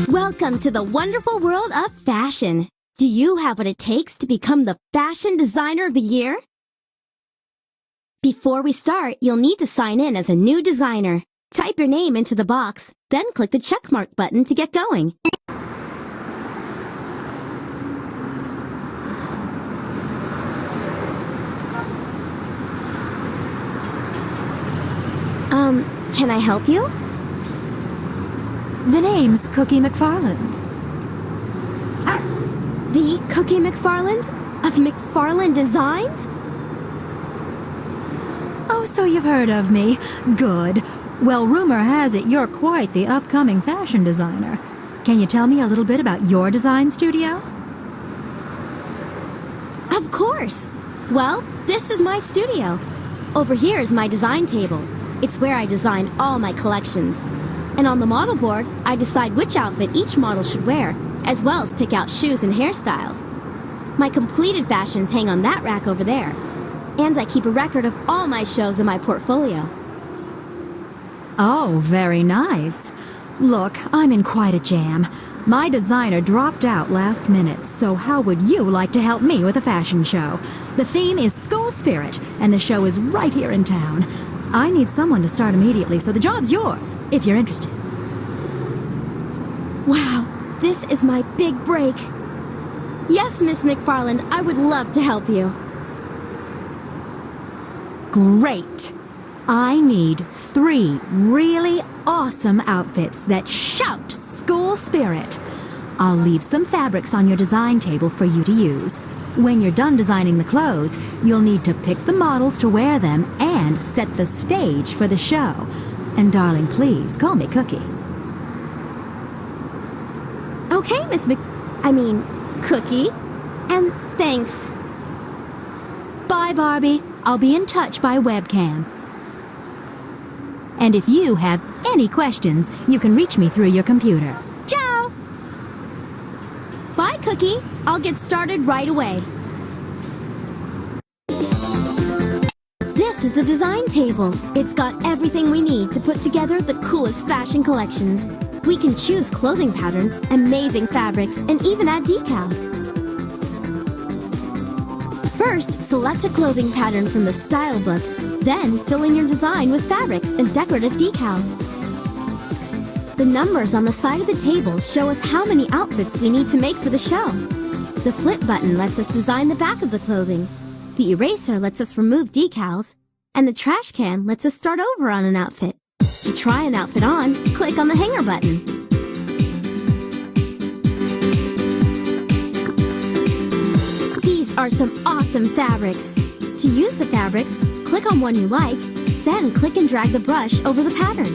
Welcome to the wonderful world of fashion. Do you have what it takes to become the Fashion Designer of the Year? Before we start, you'll need to sign in as a new designer. Type your name into the box, then click the checkmark button to get going. Can I help you? The name's Cookie McFarland. The Cookie McFarland? Of McFarland Designs? Oh, so you've heard of me. Good. Well, rumor has it you're quite the upcoming fashion designer. Can you tell me a little bit about your design studio? Of course. Well, this is my studio. Over here is my design table. It's where I design all my collections. And on the model board, I decide which outfit each model should wear, as well as pick out shoes and hairstyles. My completed fashions hang on that rack over there. And I keep a record of all my shows in my portfolio. Oh, very nice. Look, I'm in quite a jam. My designer dropped out last minute, so how would you like to help me with a fashion show? The theme is School Spirit, and the show is right here in town. I need someone to start immediately, so the job's yours, if you're interested. Wow, this is my big break. Yes, Miss McFarland, I would love to help you. Great! I need 3 really awesome outfits that shout school spirit. I'll leave some fabrics on your design table for you to use. When you're done designing the clothes, you'll need to pick the models to wear them and set the stage for the show. And darling, please call me Cookie. Okay, Cookie. And thanks. Bye, Barbie. I'll be in touch by webcam. And if you have any questions, you can reach me through your computer. Ciao! Bye, Cookie. I'll get started right away. This is the design table. It's got everything we need to put together the coolest fashion collections. We can choose clothing patterns, amazing fabrics, and even add decals. First, select a clothing pattern from the style book, then fill in your design with fabrics and decorative decals. The numbers on the side of the table show us how many outfits we need to make for the show. The flip button lets us design the back of the clothing. The eraser lets us remove decals. And the trash can lets us start over on an outfit. To try an outfit on, click on the hanger button. These are some awesome fabrics. To use the fabrics, click on one you like, then click and drag the brush over the pattern.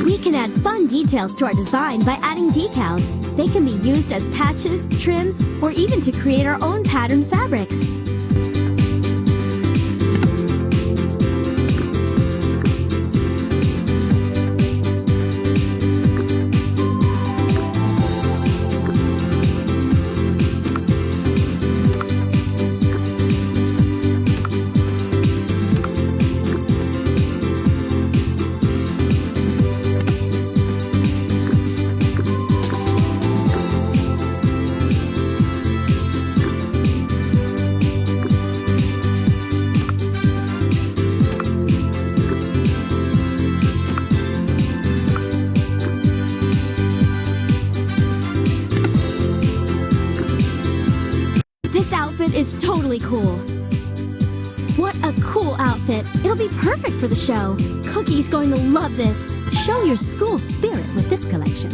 We can add fun details to our design by adding decals. They can be used as patches, trims, or even to create our own patterned fabrics. This outfit is totally cool. What a cool outfit. It'll be perfect for the show. Cookie's going to love this. Show your school spirit with this collection.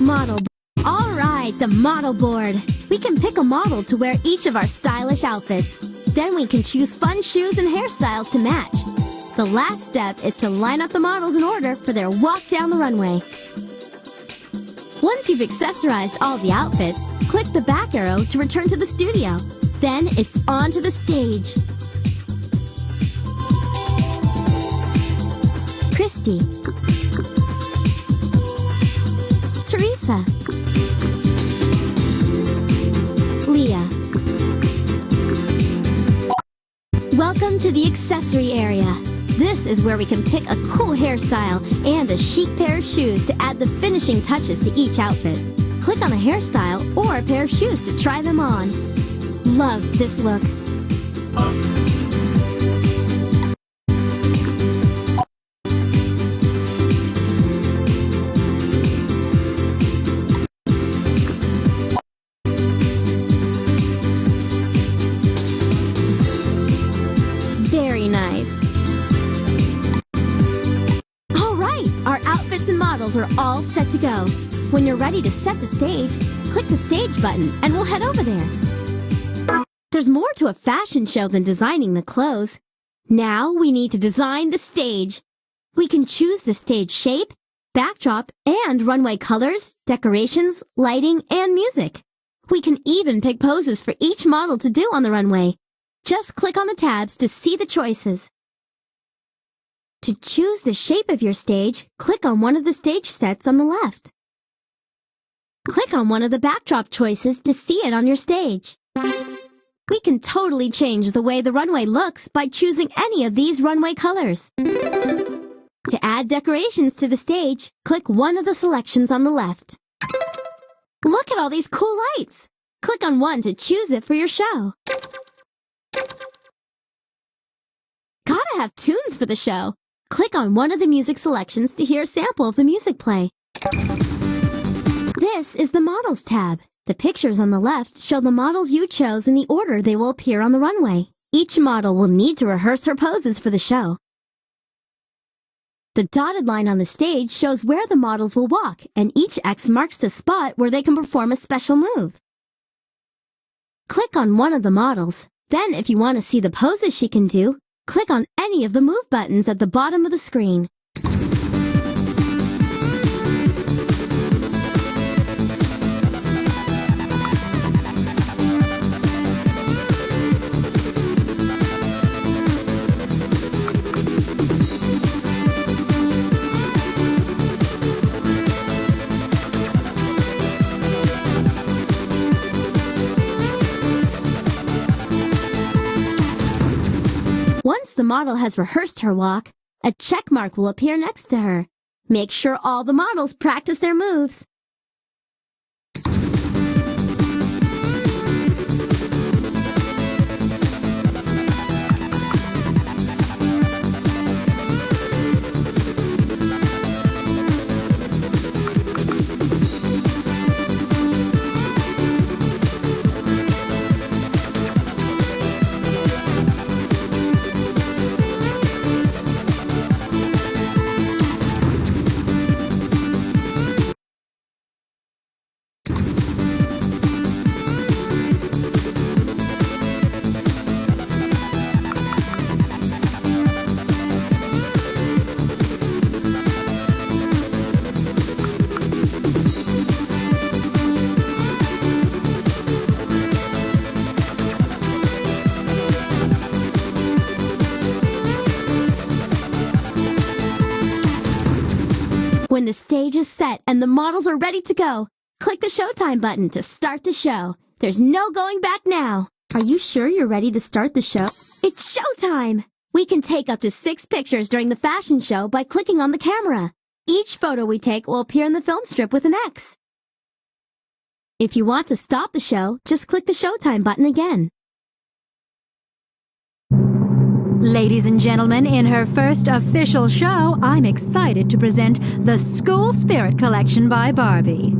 Model. All right, the model board. We can pick a model to wear each of our stylish outfits. Then we can choose fun shoes and hairstyles to match. The last step is to line up the models in order for their walk down the runway. Once you've accessorized all the outfits, click the back arrow to return to the studio. Then it's on to the stage. Christy, Teresa, Leah. Welcome to the accessory area. This is where we can pick a cool hairstyle and a chic pair of shoes to add the finishing touches to each outfit. Click on a hairstyle or a pair of shoes to try them on. Love this look. Very nice. All right, our outfits and models are all set to go. When you're ready to set the stage, click the stage button and we'll head over there. There's more to a fashion show than designing the clothes. Now we need to design the stage. We can choose the stage shape, backdrop, and runway colors, decorations, lighting, and music. We can even pick poses for each model to do on the runway. Just click on the tabs to see the choices. To choose the shape of your stage, click on one of the stage sets on the left. Click on one of the backdrop choices to see it on your stage. We can totally change the way the runway looks by choosing any of these runway colors. To add decorations to the stage, click one of the selections on the left. Look at all these cool lights! Click on one to choose it for your show. Gotta have tunes for the show. Click on one of the music selections to hear a sample of the music play. This is the Models tab. The pictures on the left show the models you chose in the order they will appear on the runway. Each model will need to rehearse her poses for the show. The dotted line on the stage shows where the models will walk, and each X marks the spot where they can perform a special move. Click on one of the models. Then, if you want to see the poses she can do, click on any of the move buttons at the bottom of the screen. Once the model has rehearsed her walk, a check mark will appear next to her. Make sure all the models practice their moves. When the stage is set and the models are ready to go, click the Showtime button to start the show. There's no going back now. Are you sure you're ready to start the show? It's showtime! We can take up to 6 pictures during the fashion show by clicking on the camera. Each photo we take will appear in the film strip with an X. If you want to stop the show, just click the Showtime button again. Ladies and gentlemen, in her first official show, I'm excited to present the School Spirit Collection by Barbie.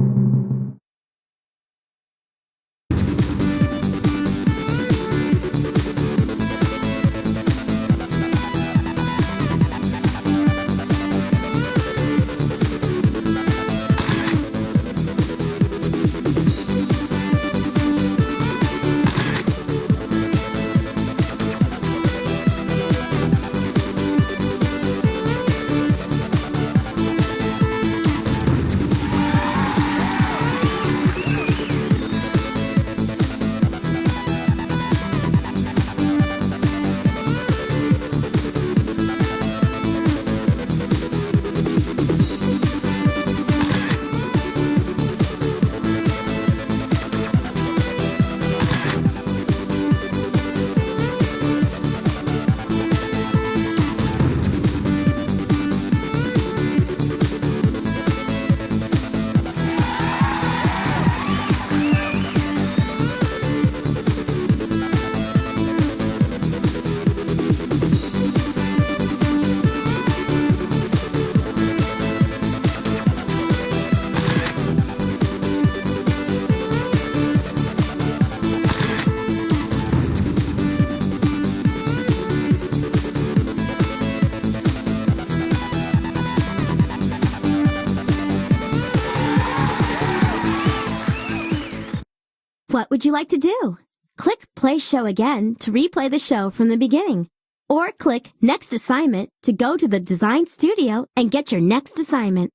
would you like to do? Click Play Show Again to replay the show from the beginning. Or click Next Assignment to go to the design studio and get your next assignment.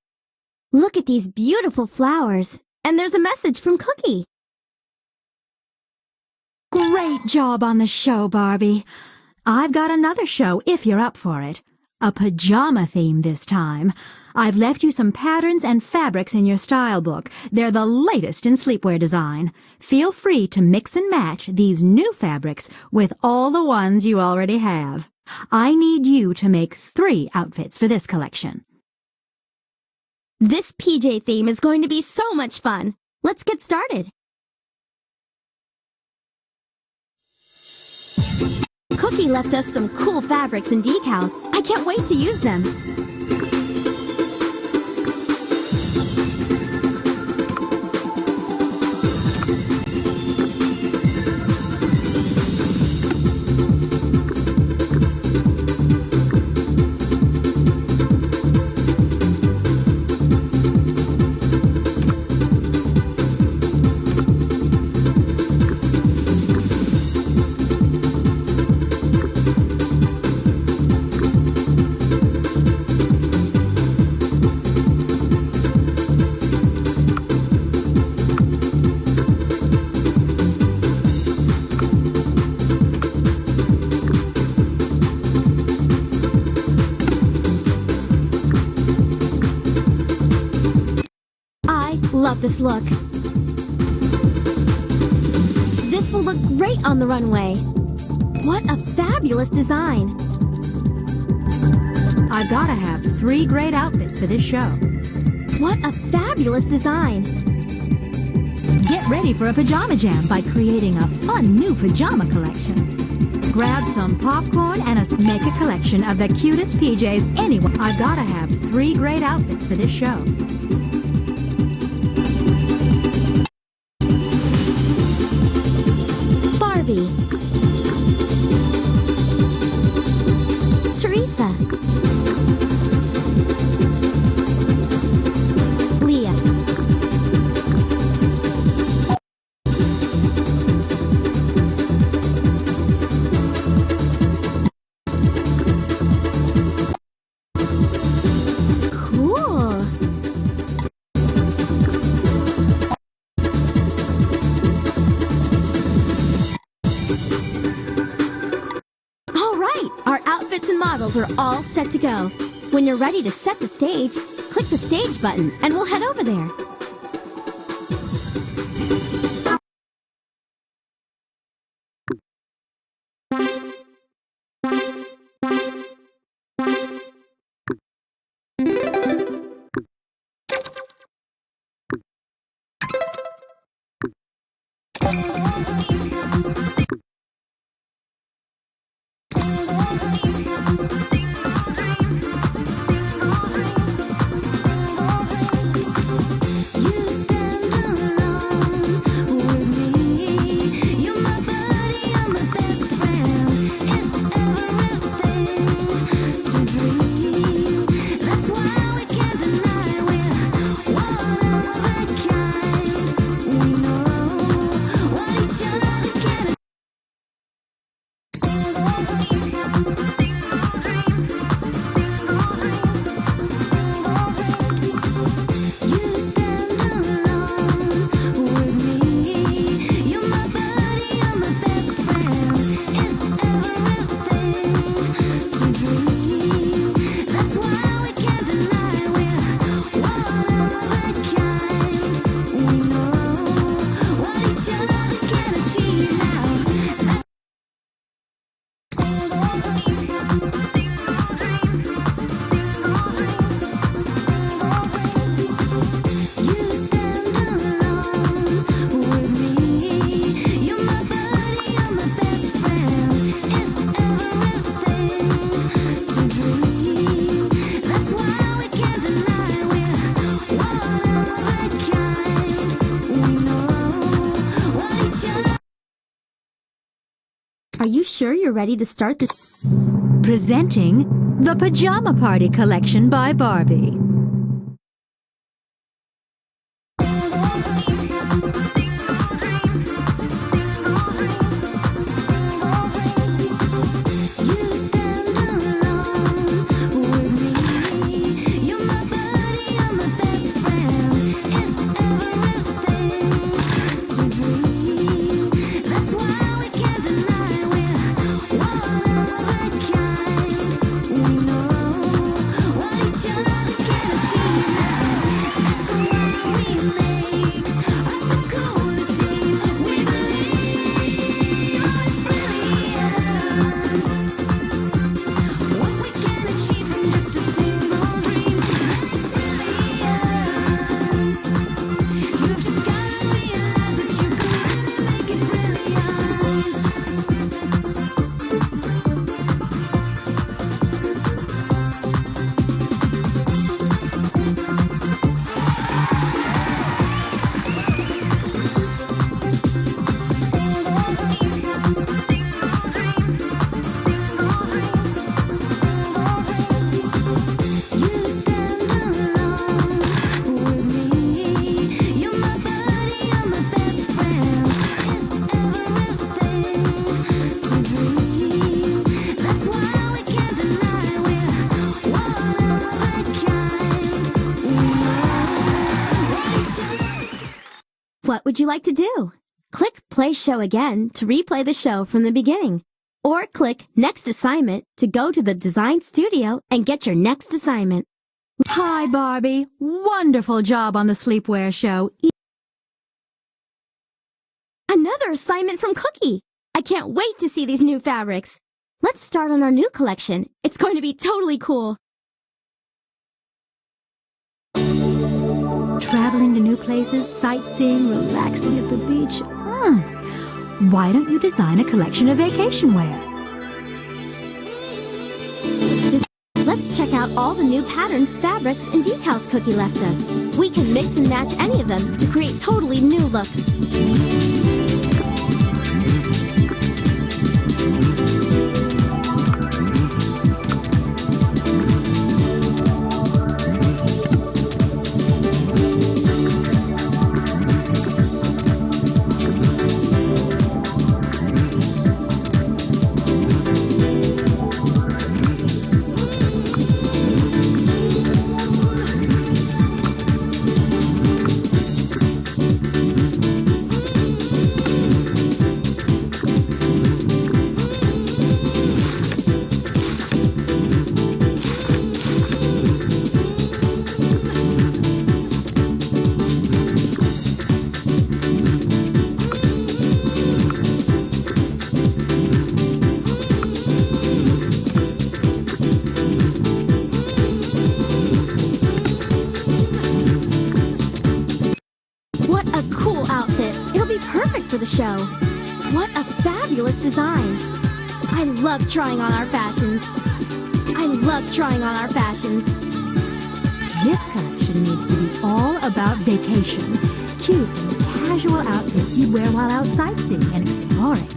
Look at these beautiful flowers. And there's a message from Cookie. Great job on the show, Barbie. I've got another show if you're up for it. A pajama theme this time. I've left you some patterns and fabrics in your style book. They're the latest in sleepwear design. Feel free to mix and match these new fabrics with all the ones you already have. I need you to make 3 outfits for this collection. This PJ theme is going to be so much fun. Let's get started. Cookie left us some cool fabrics and decals. I can't wait to use them. Love this look. This will look great on the runway. What a fabulous design. I've got to have 3 great outfits for this show. What a fabulous design. Get ready for a pajama jam by creating a fun new pajama collection. Grab some popcorn and make a collection of the cutest PJs anyone. I've got to have 3 great outfits for this show. Barbie, Teresa, Leah, cool. Our outfits and models are all set to go. When you're ready to set the stage, click the stage button and we'll head over there. Are you sure you're ready to start this? Presenting the Pajama Party Collection by Barbie. would you like to do? Click Play Show Again to replay the show from the beginning. Or click Next Assignment to go to the Design Studio and get your next assignment. Hi, Barbie. Wonderful job on the sleepwear show. Another assignment from Cookie. I can't wait to see these new fabrics. Let's start on our new collection. It's going to be totally cool. Traveling to new places, sightseeing, relaxing at the beach. Why don't you design a collection of vacation wear? Let's check out all the new patterns, fabrics, and decals Cookie left us. We can mix and match any of them to create totally new looks. What a cool outfit. It'll be perfect for the show. What a fabulous design. I love trying on our fashions. I love trying on our fashions. This collection needs to be all about vacation. Cute and casual outfits you'd wear while out sightseeing and exploring.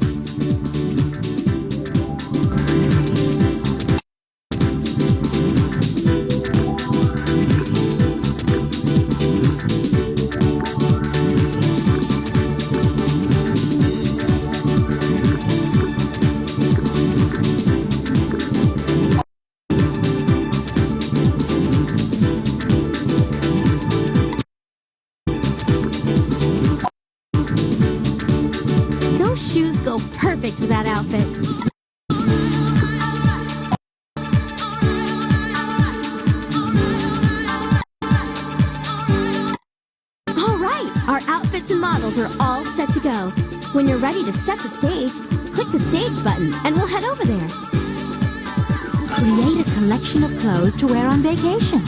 Those shoes go perfect with that outfit. All right, our outfits and models are all set to go. When you're ready to set the stage, click the stage button and we'll head over there. Create a collection of clothes to wear on vacation.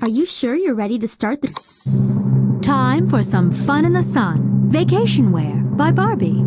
Are you sure you're ready to start the... Time for some fun in the sun. Vacation Wear by Barbie.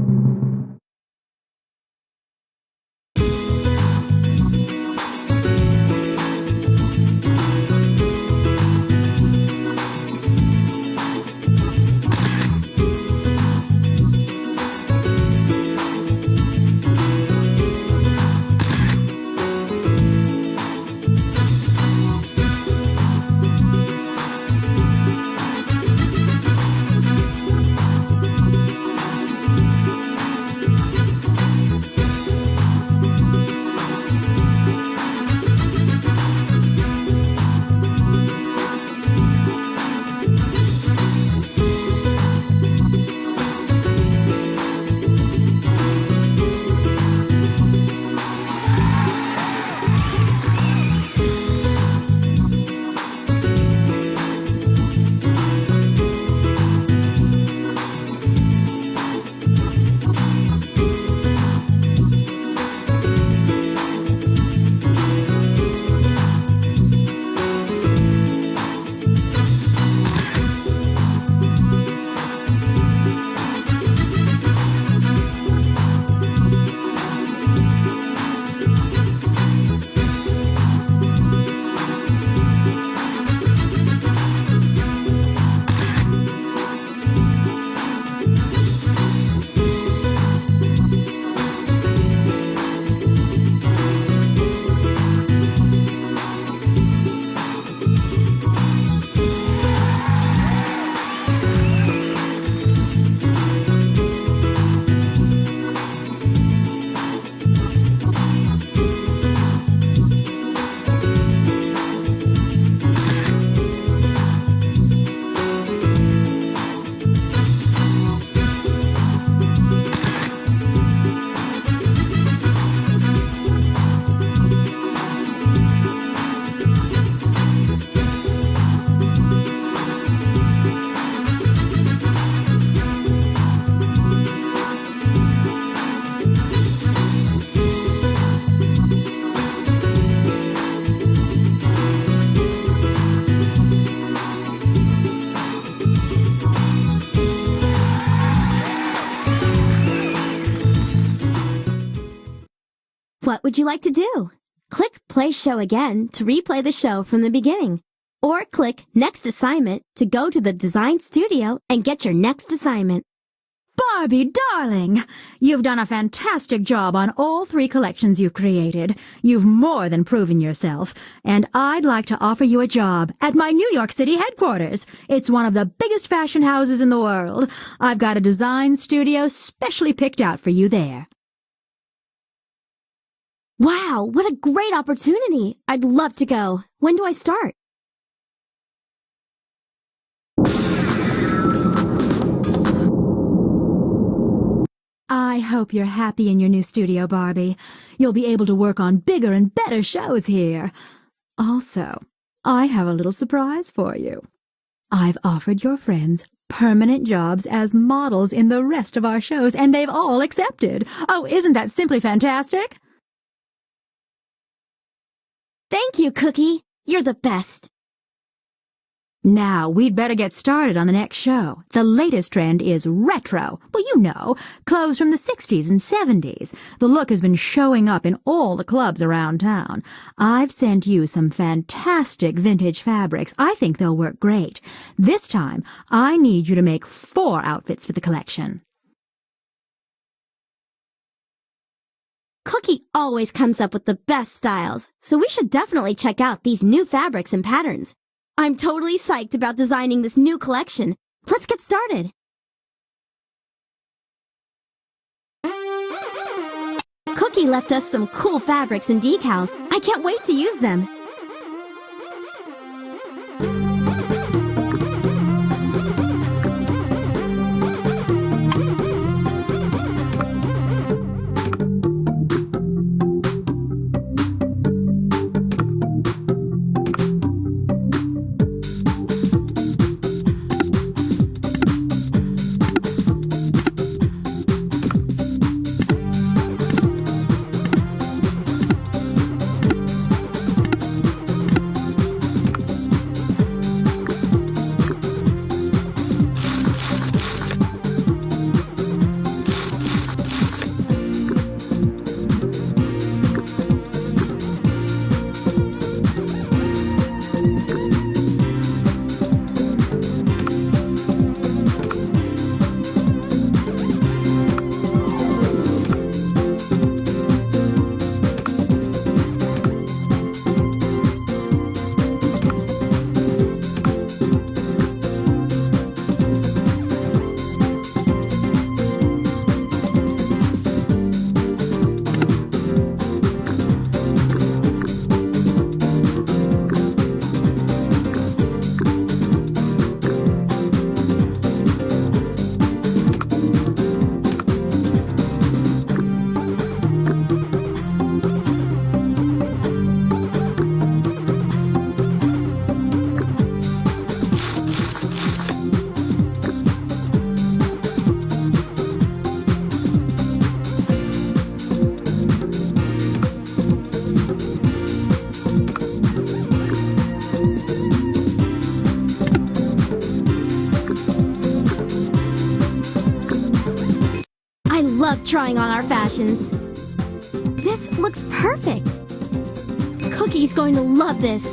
What would you like to do? Click Play Show Again to replay the show from the beginning. Or click Next Assignment to go to the design studio and get your next assignment. Barbie, darling! You've done a fantastic job on all 3 collections you've created. You've more than proven yourself. And I'd like to offer you a job at my New York City headquarters. It's one of the biggest fashion houses in the world. I've got a design studio specially picked out for you there. Wow, what a great opportunity! I'd love to go. When do I start? I hope you're happy in your new studio, Barbie. You'll be able to work on bigger and better shows here. Also, I have a little surprise for you. I've offered your friends permanent jobs as models in the rest of our shows, and they've all accepted. Oh, isn't that simply fantastic? Thank you, Cookie. You're the best. Now, we'd better get started on the next show. The latest trend is retro. Well, you know, clothes from the 60s and 70s. The look has been showing up in all the clubs around town. I've sent you some fantastic vintage fabrics. I think they'll work great. This time, I need you to make 4 outfits for the collection. Cookie always comes up with the best styles, so we should definitely check out these new fabrics and patterns. I'm totally psyched about designing this new collection. Let's get started. Cookie left us some cool fabrics and decals. I can't wait to use them. trying on our fashions. This looks perfect. Cookie's going to love this.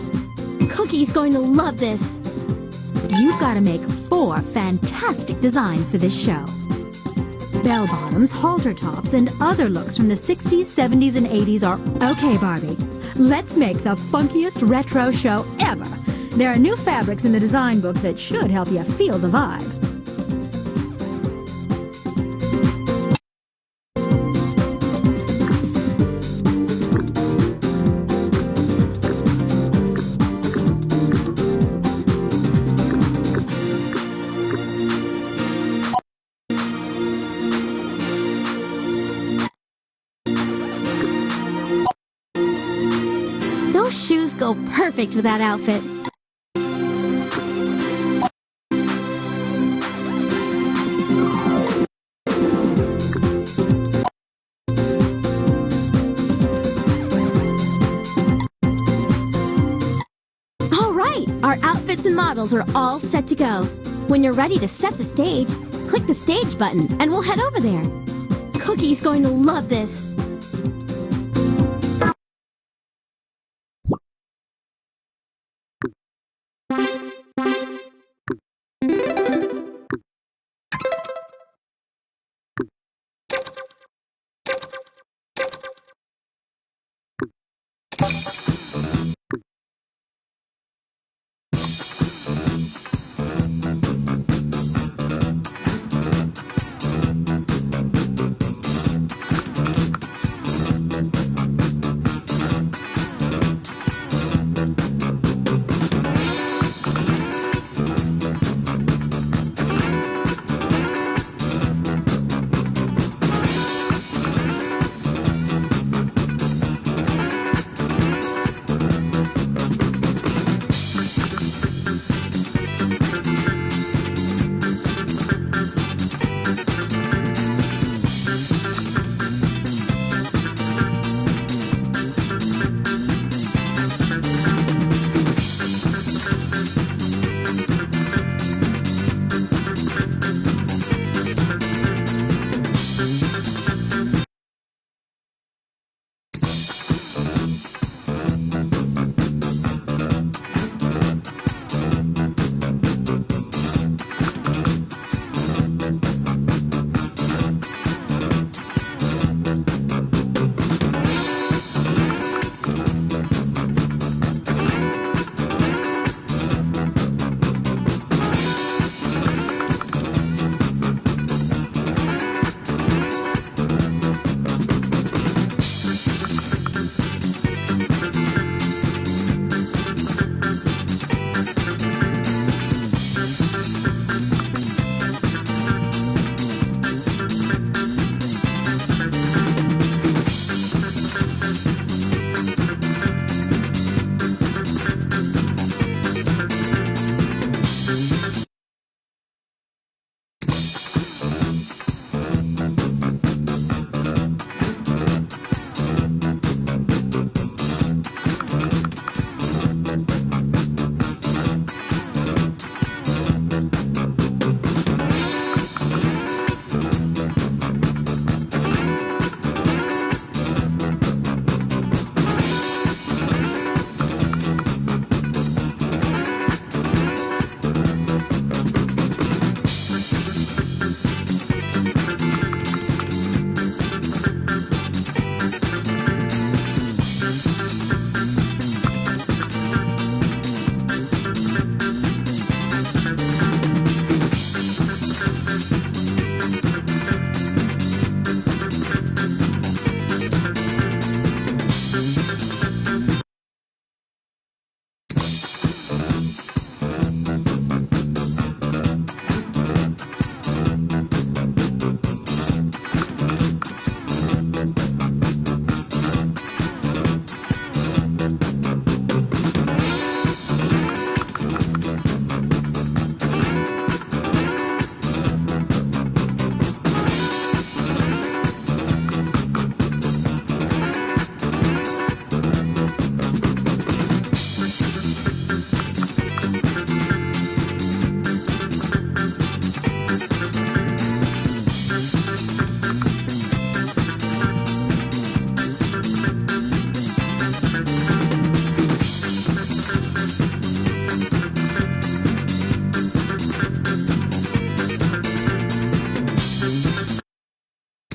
Cookie's going to love this. You've got to make 4 fantastic designs for this show. Bell bottoms, halter tops, and other looks from the 60s, 70s, and 80s are okay, Barbie. Let's make the funkiest retro show ever. There are new fabrics in the design book that should help you feel the vibe. Those shoes go perfect with that outfit. All right, our outfits and models are all set to go. When you're ready to set the stage, click the stage button and we'll head over there. Cookie's going to love this.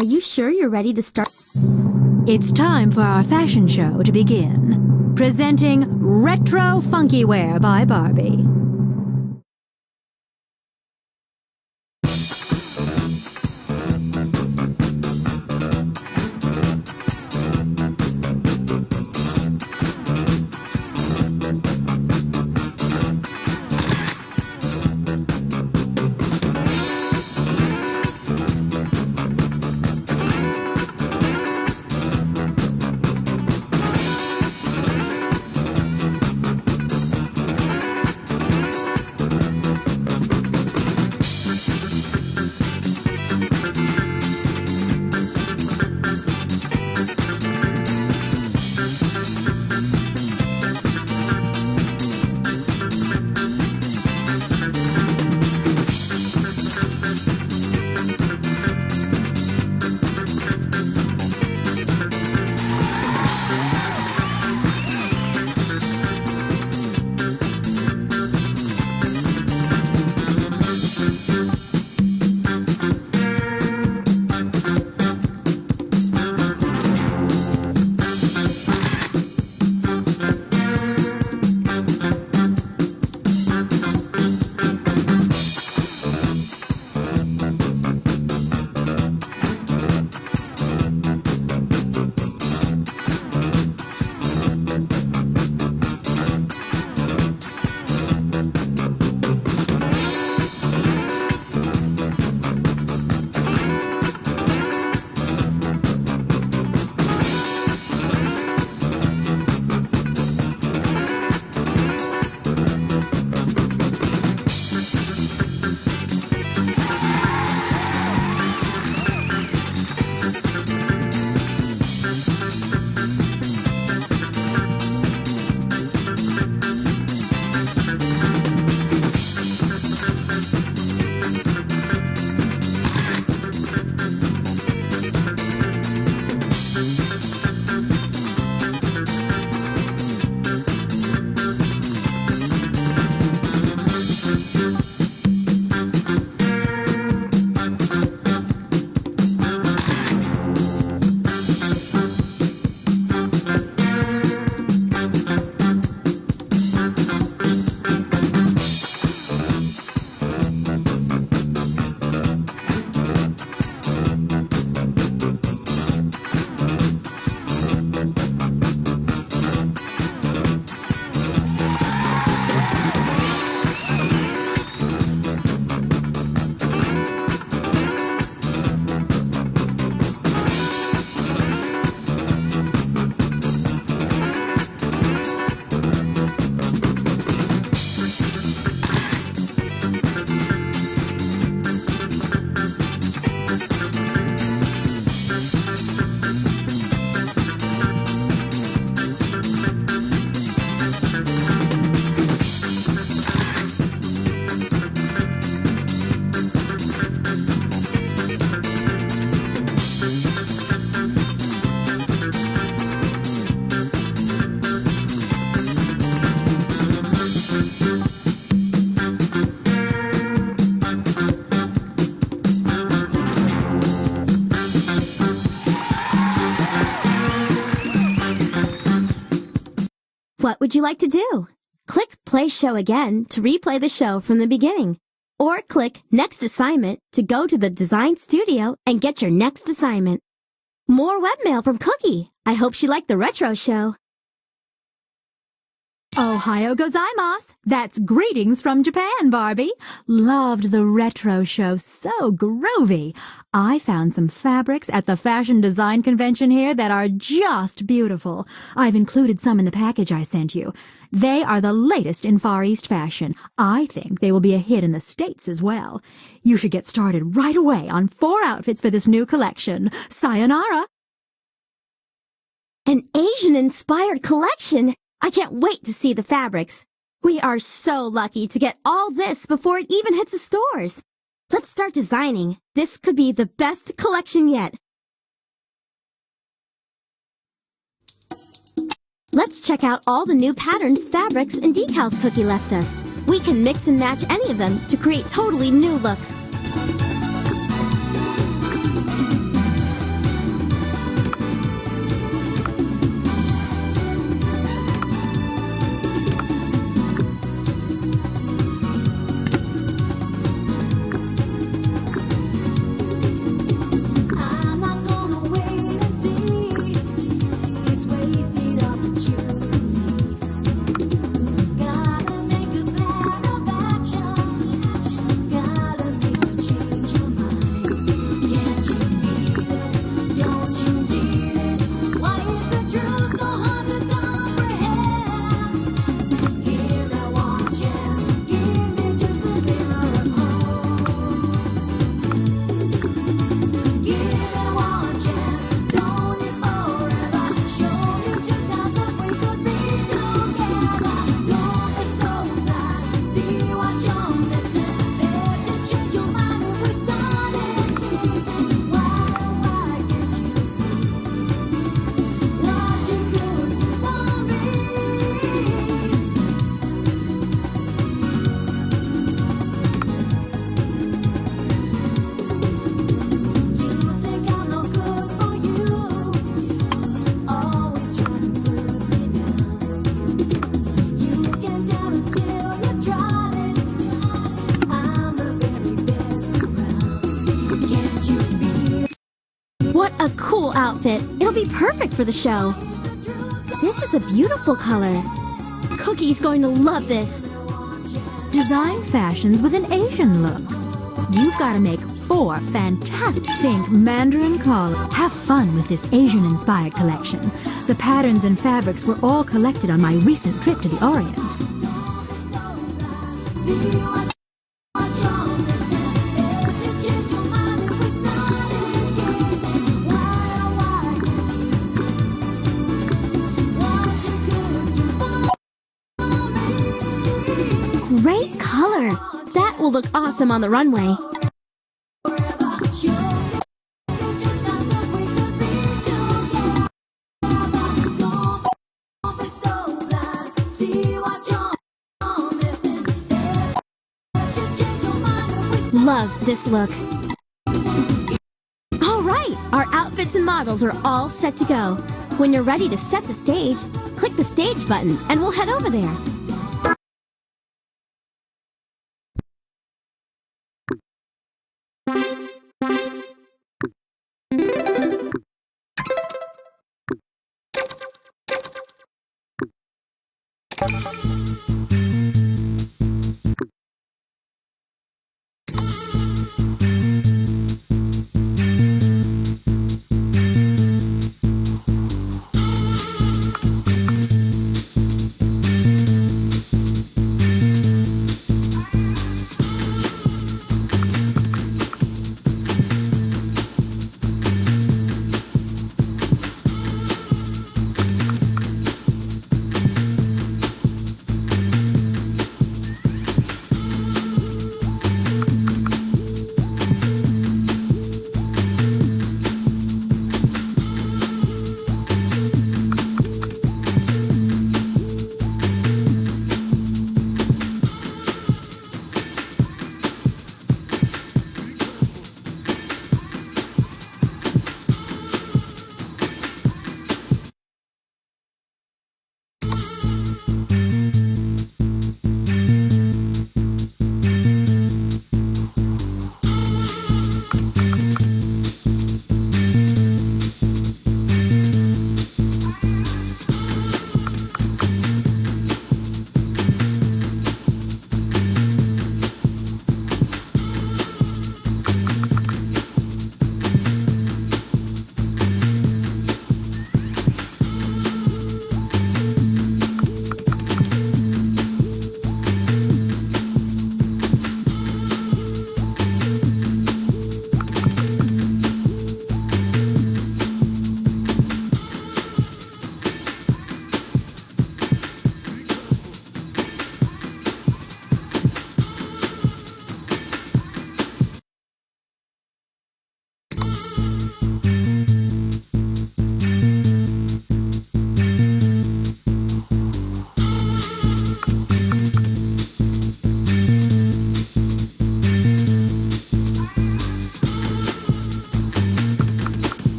Are you sure you're ready to start? It's time for our fashion show to begin. Presenting Retro Funky Wear by Barbie. What would you like to do? Click Play Show Again to replay the show from the beginning. Or click Next Assignment to go to the Design Studio and get your next assignment. More webmail from Cookie. I hope she liked the retro show. Ohio gozaimasu! That's greetings from Japan, Barbie. Loved the retro show, so groovy. I found some fabrics at the fashion design convention here that are just beautiful. I've included some in the package I sent you. They are the latest in Far East fashion. I think they will be a hit in the States as well. You should get started right away on 4 outfits for this new collection. Sayonara! An Asian-inspired collection! I can't wait to see the fabrics. We are so lucky to get all this before it even hits the stores. Let's start designing. This could be the best collection yet. Let's check out all the new patterns, fabrics, and decals Cookie left us. We can mix and match any of them to create totally new looks. cool outfit. It'll be perfect for the show. This is a beautiful color. Cookie's going to love this. Design fashions with an Asian look. You've got to make 4 fantastic think Mandarin collar. Have fun with this Asian-inspired collection. The patterns and fabrics were all collected on my recent trip to the Orient. Great color. That will look awesome on the runway. Love this look. All right, our outfits and models are all set to go. When you're ready to set the stage, click the stage button and we'll head over there.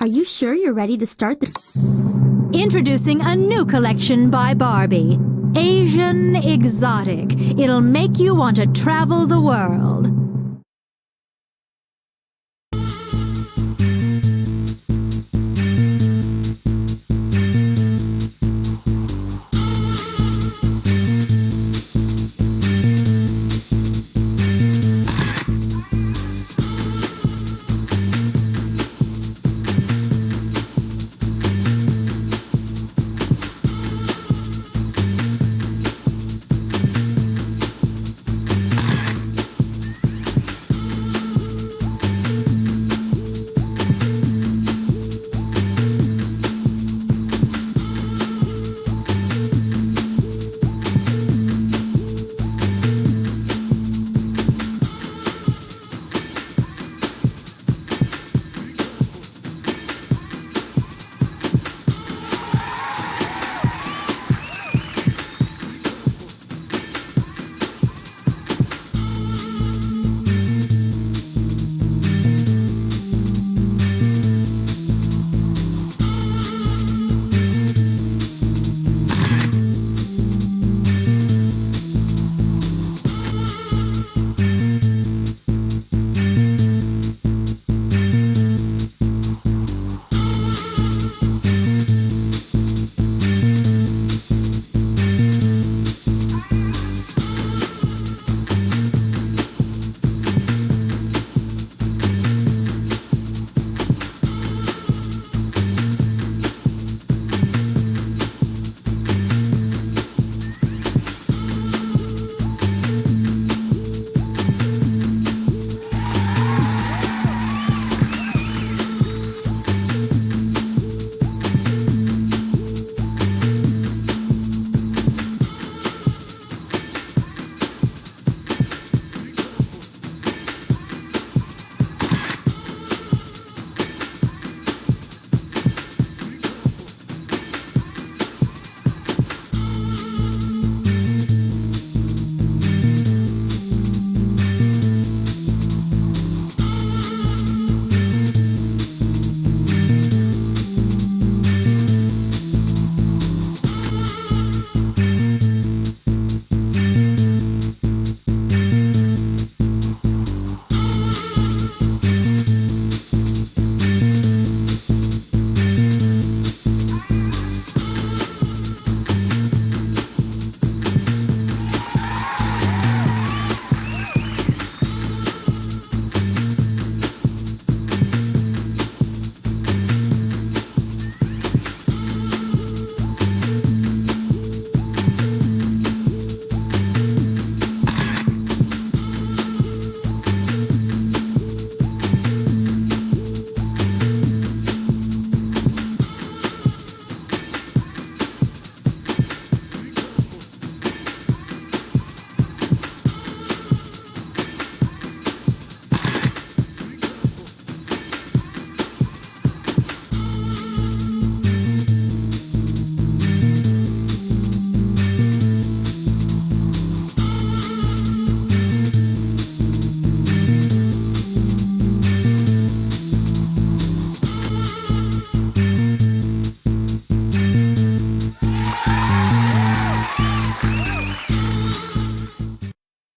Are you sure you're ready to start the... Introducing a new collection by Barbie. Asian Exotic. It'll make you want to travel the world.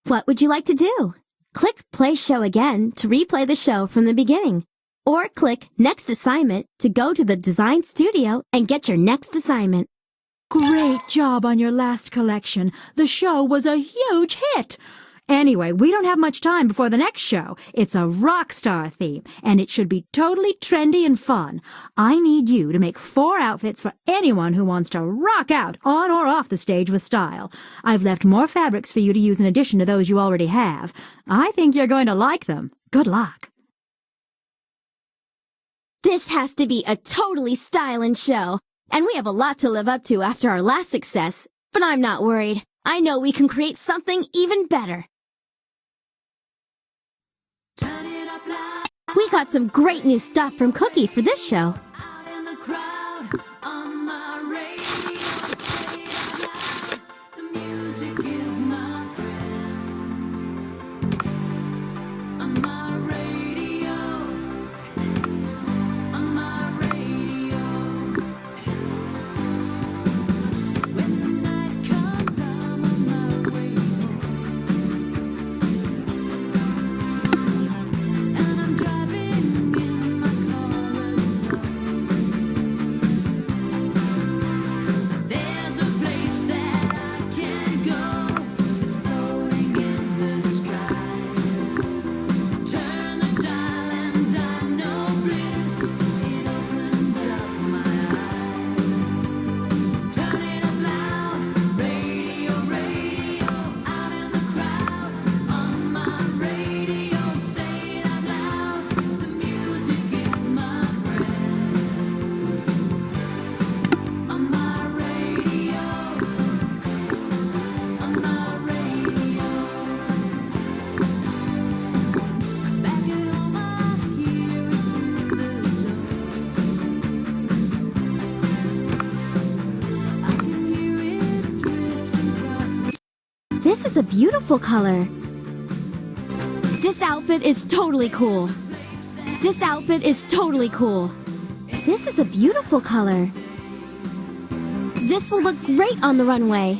What would you like to do? Click Play Show Again to replay the show from the beginning. Or click Next Assignment to go to the design studio and get your next assignment. Great job on your last collection. The show was a huge hit. Anyway, we don't have much time before the next show. It's a rock star theme, and it should be totally trendy and fun. I need you to make 4 outfits for anyone who wants to rock out on or off the stage with style. I've left more fabrics for you to use in addition to those you already have. I think you're going to like them. Good luck. This has to be a totally styling show, and we have a lot to live up to after our last success, but I'm not worried. I know we can create something even better. We got some great new stuff from Cookie for this show. beautiful color. This outfit is totally cool. This outfit is totally cool. This is a beautiful color. This will look great on the runway.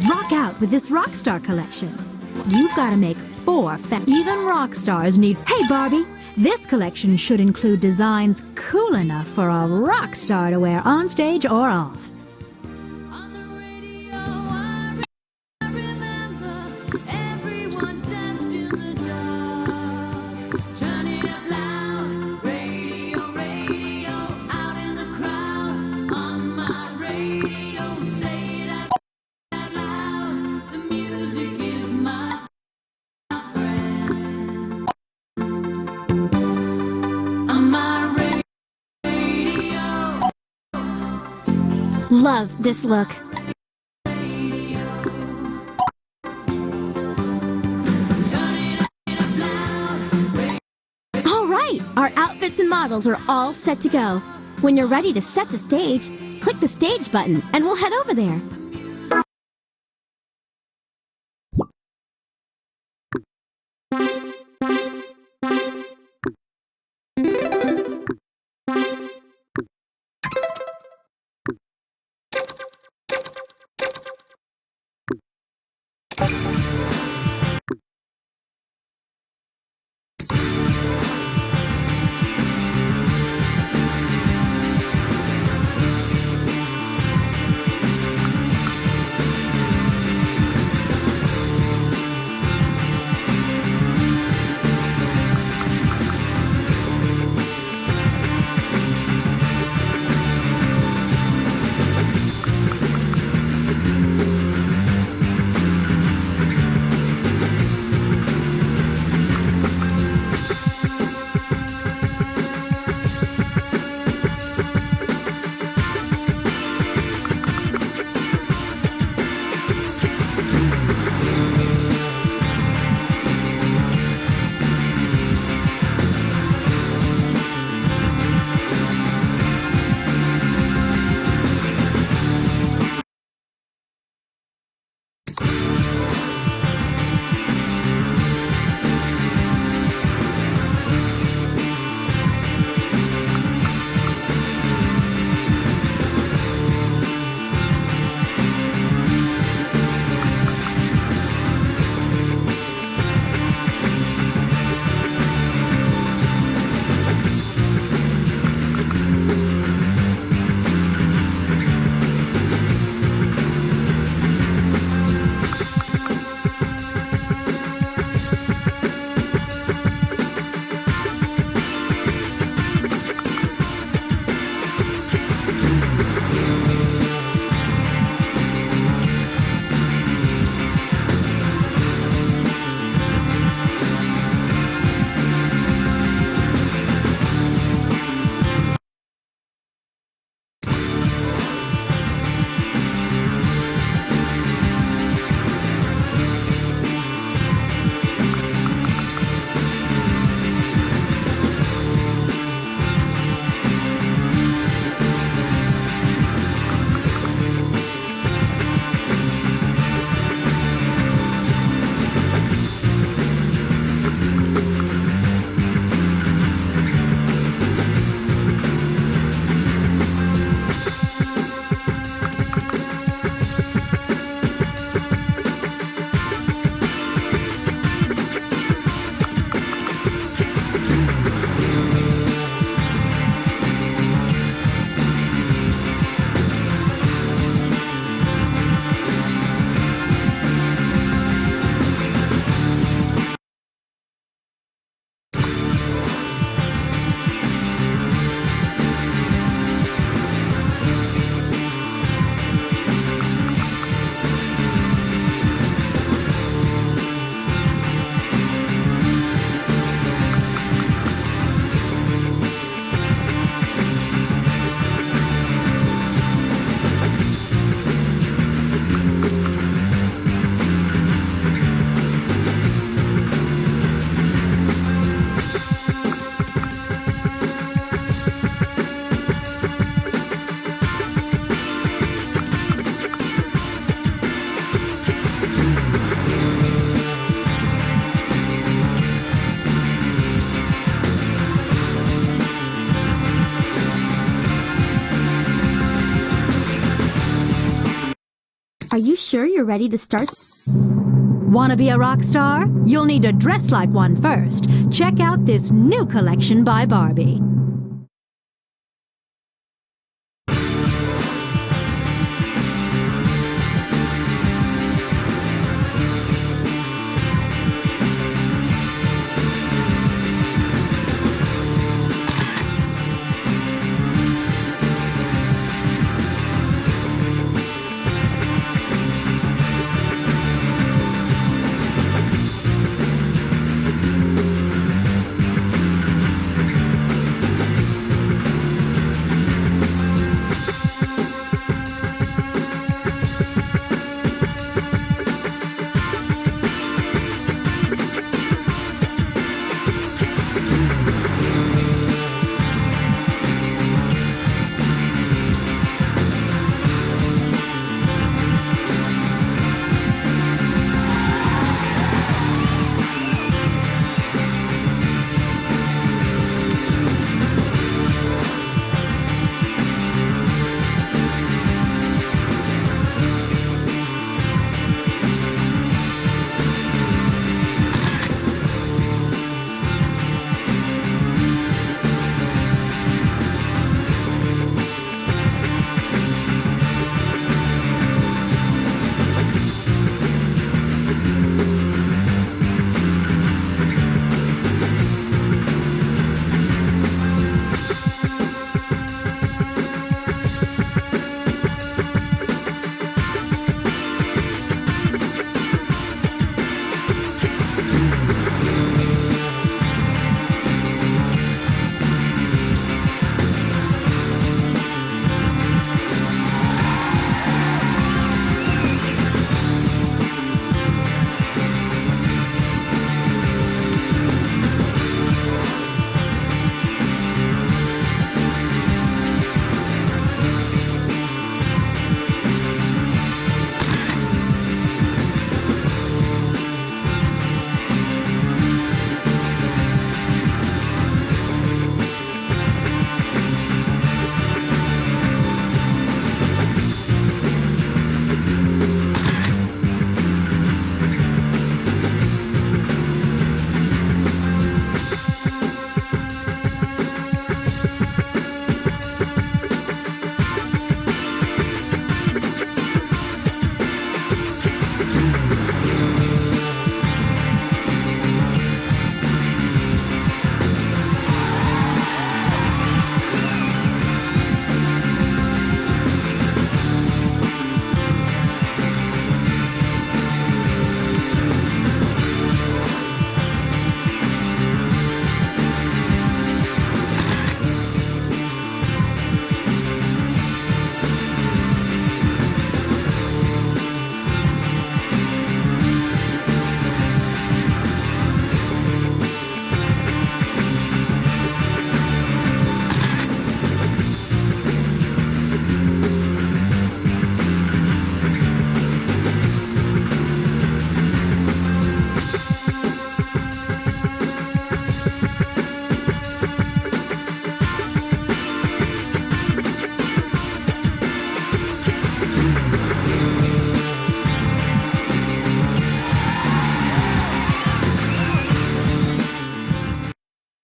Rock out with this Rockstar collection. You've got to make 4 even rock stars need. Hey, Barbie, this collection should include designs cool enough for a rock star to wear on stage or off. Love this look. All right, our outfits and models are all set to go. When you're ready to set the stage, click the stage button and we'll head over there. Are you sure you're ready to start? Want to be a rock star? You'll need to dress like one first. Check out this new collection by Barbie.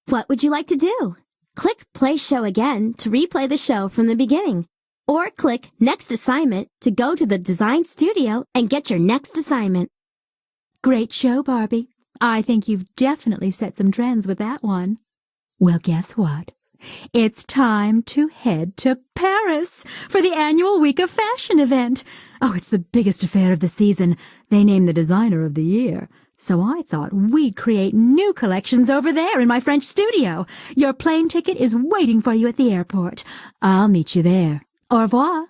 What would you like to do? Click Play Show Again to replay the show from the beginning. Or click Next Assignment to go to the design studio and get your next assignment. Great show, Barbie. I think you've definitely set some trends with that one. Well, guess what? It's time to head to Paris for the annual Week of Fashion event. Oh, it's the biggest affair of the season. They name the designer of the year. So I thought we'd create new collections over there in my French studio. Your plane ticket is waiting for you at the airport. I'll meet you there. Au revoir.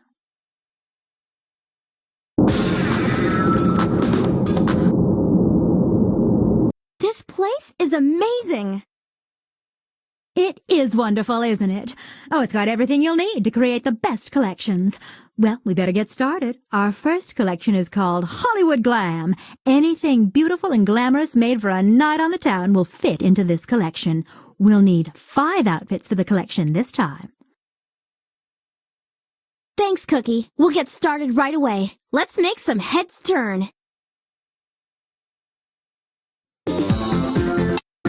This place is amazing. It is wonderful, isn't it? Oh, it's got everything you'll need to create the best collections. Well, we better get started. Our first collection is called Hollywood Glam. Anything beautiful and glamorous made for a night on the town will fit into this collection. We'll need 5 outfits for the collection this time. Thanks, Cookie. We'll get started right away. Let's make some heads turn.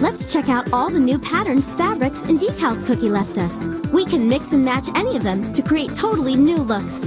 Let's check out all the new patterns, fabrics, and decals Cookie left us. We can mix and match any of them to create totally new looks.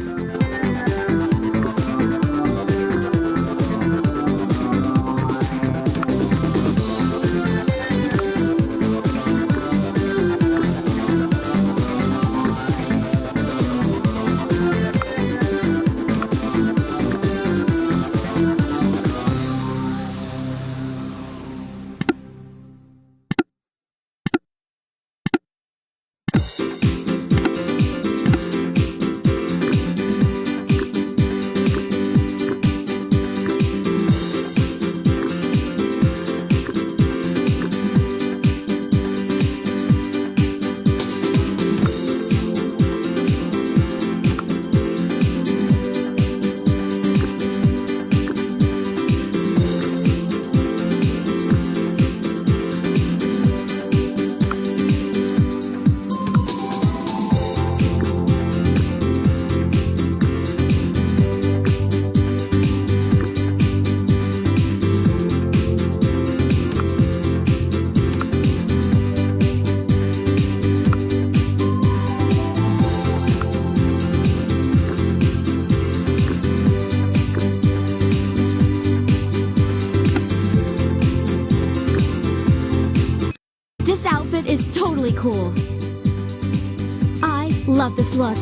This outfit is totally cool. I love this look.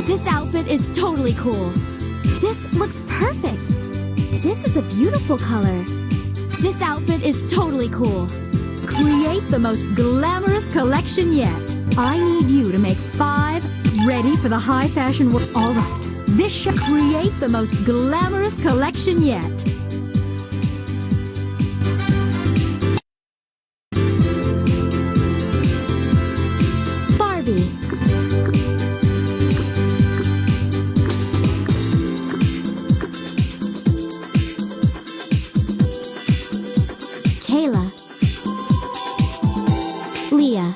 This outfit is totally cool. This looks perfect. This is a beautiful color. This outfit is totally cool. Create the most glamorous collection yet. I need you to make 5 ready for the high fashion world. All right, this should create the most glamorous collection yet. Barbie. Kayla. Leah.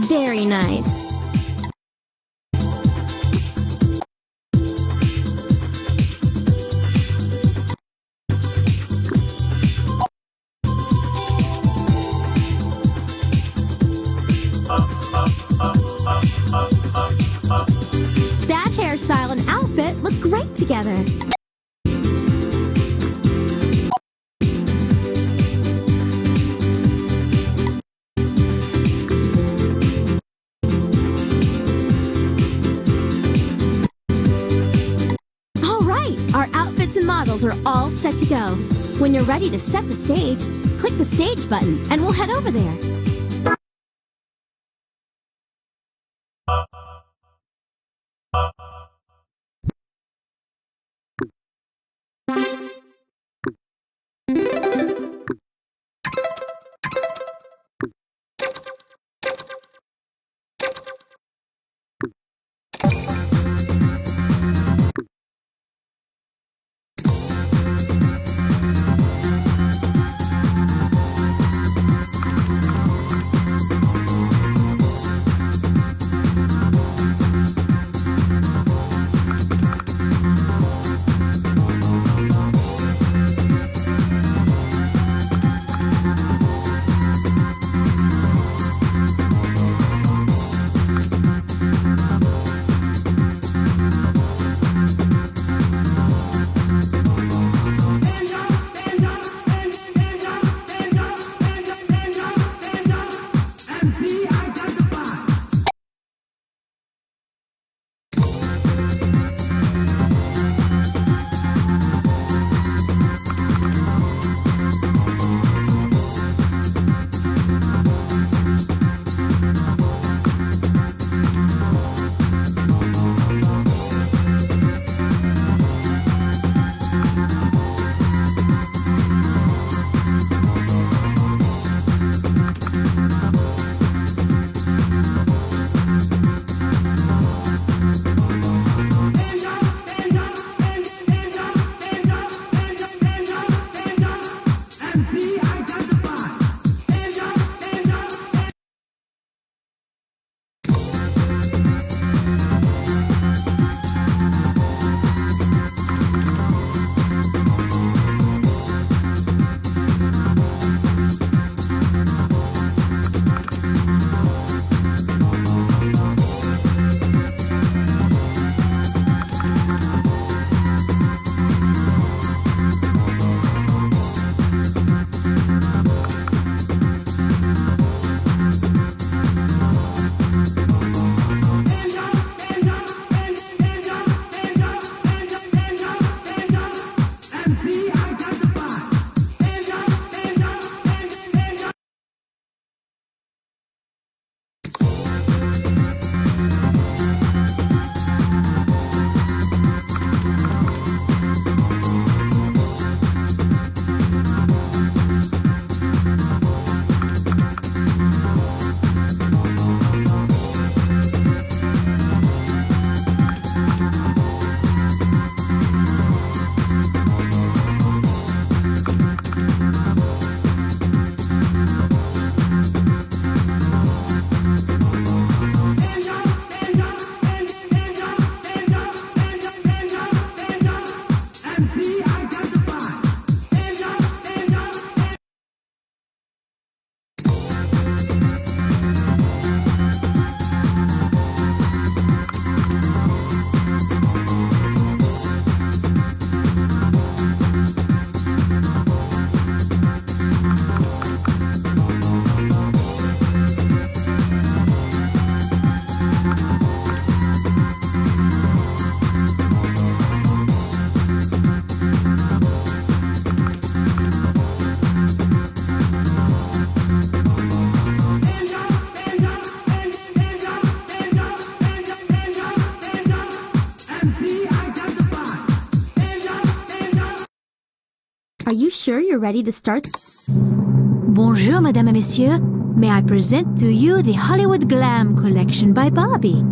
Very nice. That hairstyle and outfit look great together. All right, our outfits and models are all set to go. When you're ready to set the stage, click the stage button and we'll head over there. Are you sure you're ready to start? Bonjour, Madame et Messieurs. May I present to you the Hollywood Glam Collection by Barbie.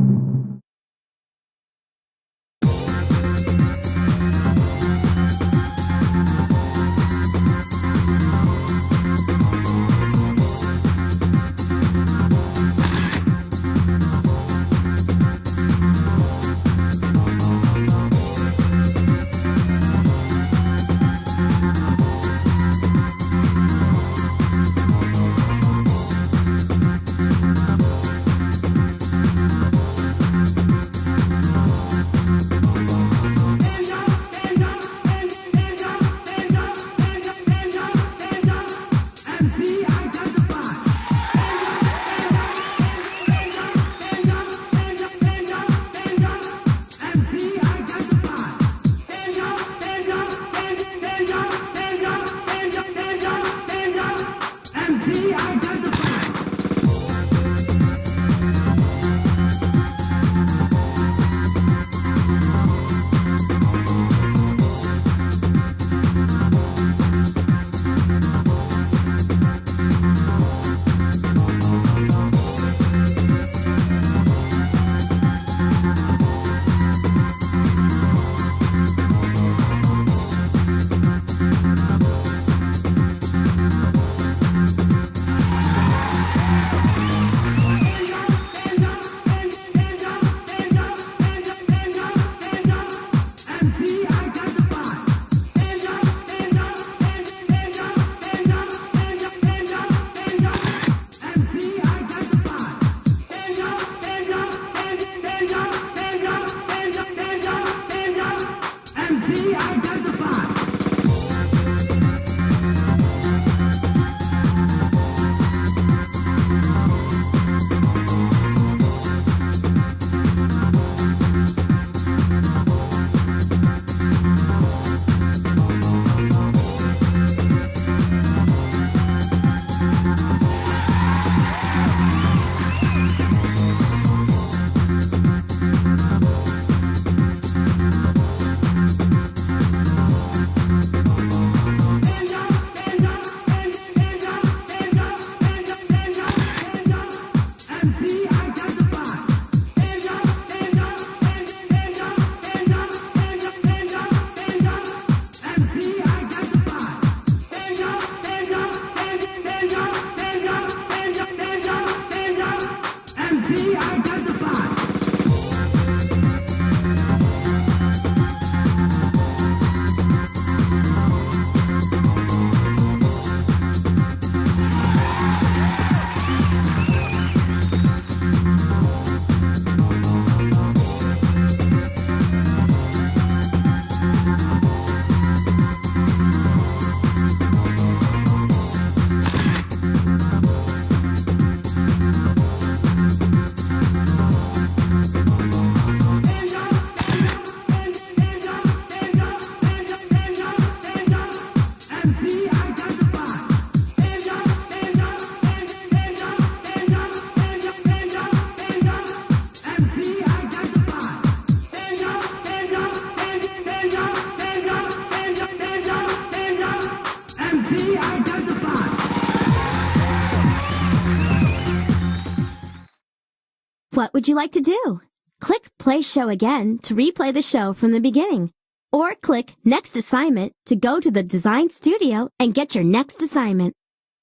What would you like to do? Click Play Show again to replay the show from the beginning. Or click Next Assignment to go to the Design Studio and get your next assignment.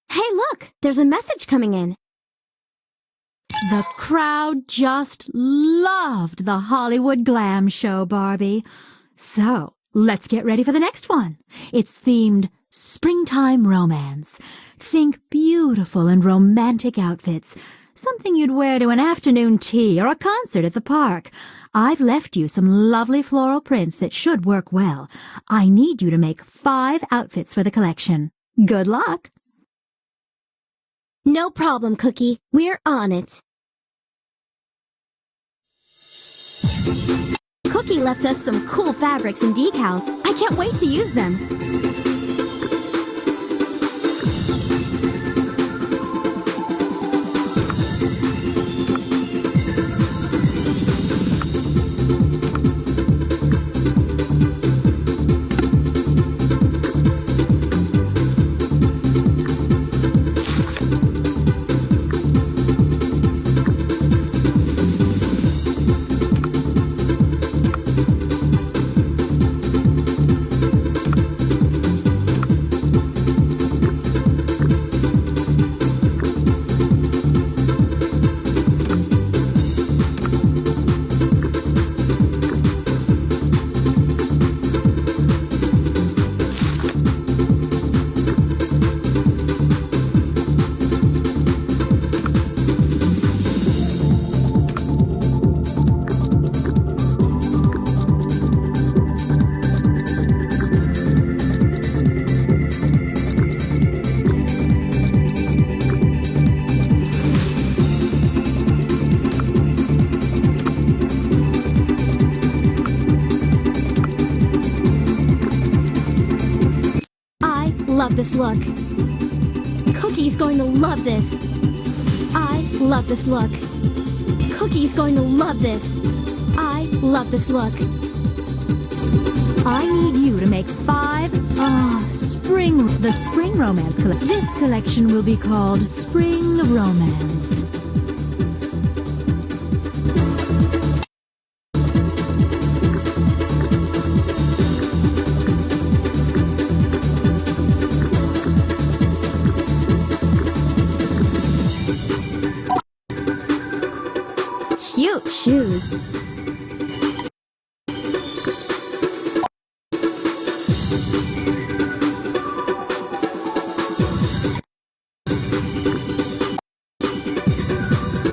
Hey, look, there's a message coming in. The crowd just loved the Hollywood Glam Show, Barbie. So, let's get ready for the next one. It's themed Springtime Romance. Think beautiful and romantic outfits. Something you'd wear to an afternoon tea or a concert at the park. I've left you some lovely floral prints that should work well. I need you to make 5 outfits for the collection. Good luck! No problem, Cookie. We're on it. Cookie left us some cool fabrics and decals. I can't wait to use them. love this look. Cookie's going to love this. I love this look. Cookie's going to love this. I love this look. I need you to make 5 the Spring Romance collection. This collection will be called Spring Romance. Cute shoes.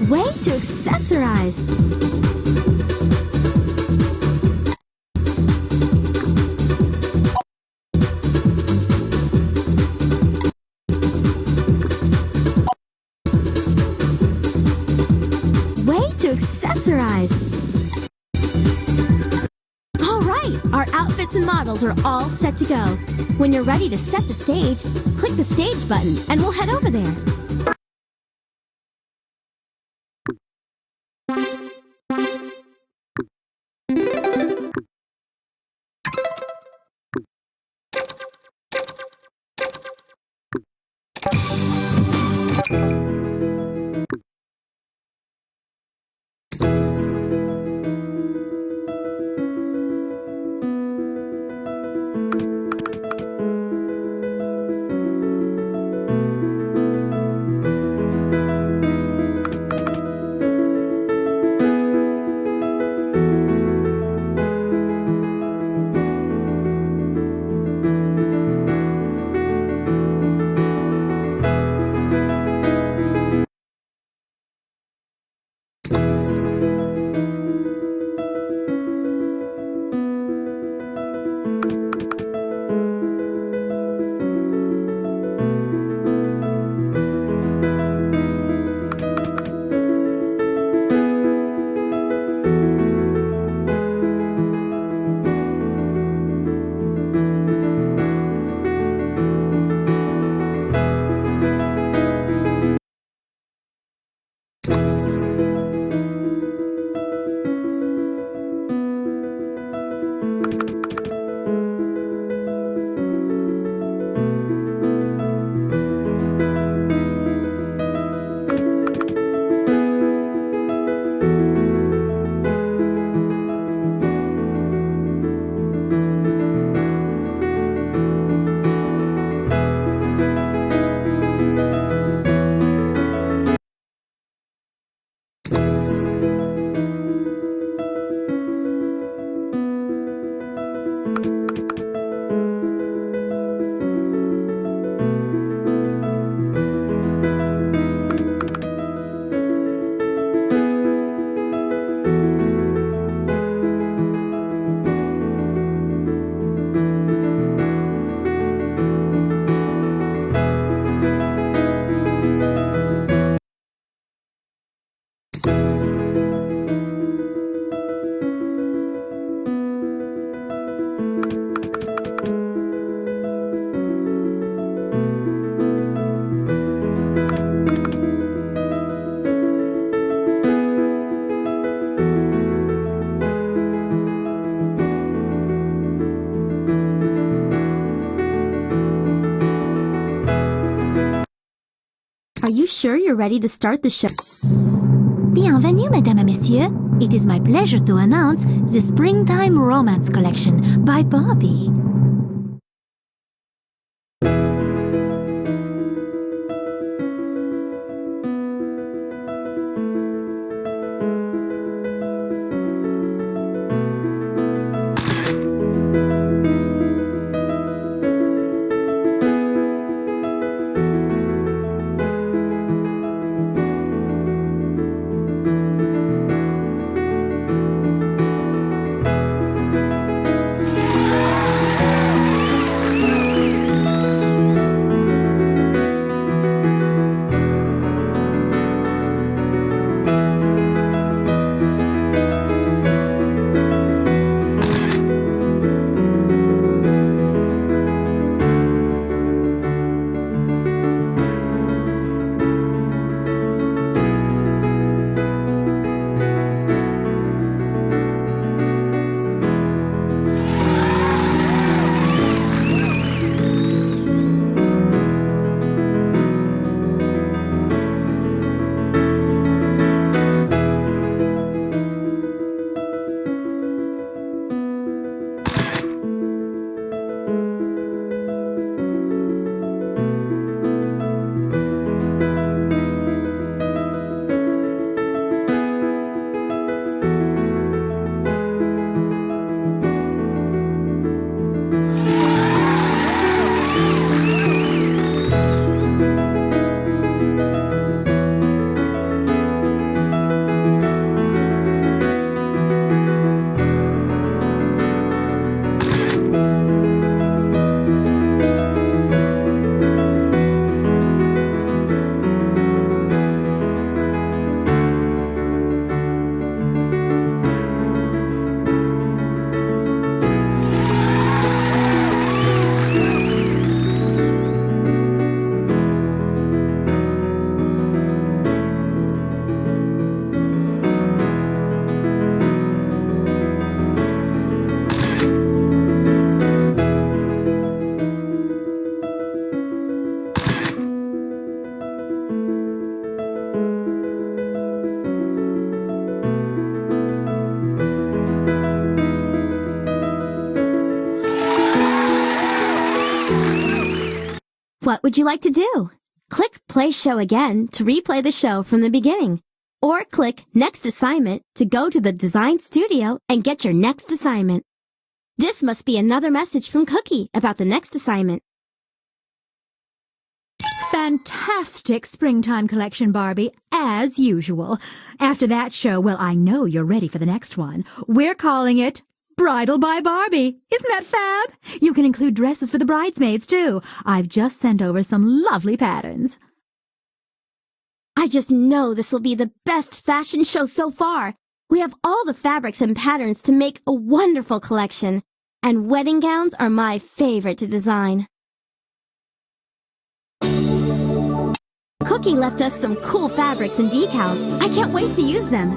Way to accessorize. Way to accessorize. All right, our outfits and models are all set to go. When you're ready to set the stage, click the stage button and we'll head over there. Are you sure you're ready to start the show? Bienvenue, mesdames et messieurs. It is my pleasure to announce the Springtime Romance Collection by Barbie. What would you like to do? Click Play Show Again to replay the show from the beginning. Or click Next Assignment to go to the Design Studio and get your next assignment. This must be another message from Cookie about the next assignment. Fantastic springtime collection, Barbie, as usual. After that show, well, I know you're ready for the next one. We're calling it Bridal by Barbie. Isn't that fab? You can include dresses for the bridesmaids, too. I've just sent over some lovely patterns. I just know this will be the best fashion show so far. We have all the fabrics and patterns to make a wonderful collection. And wedding gowns are my favorite to design. Cookie left us some cool fabrics and decals. I can't wait to use them.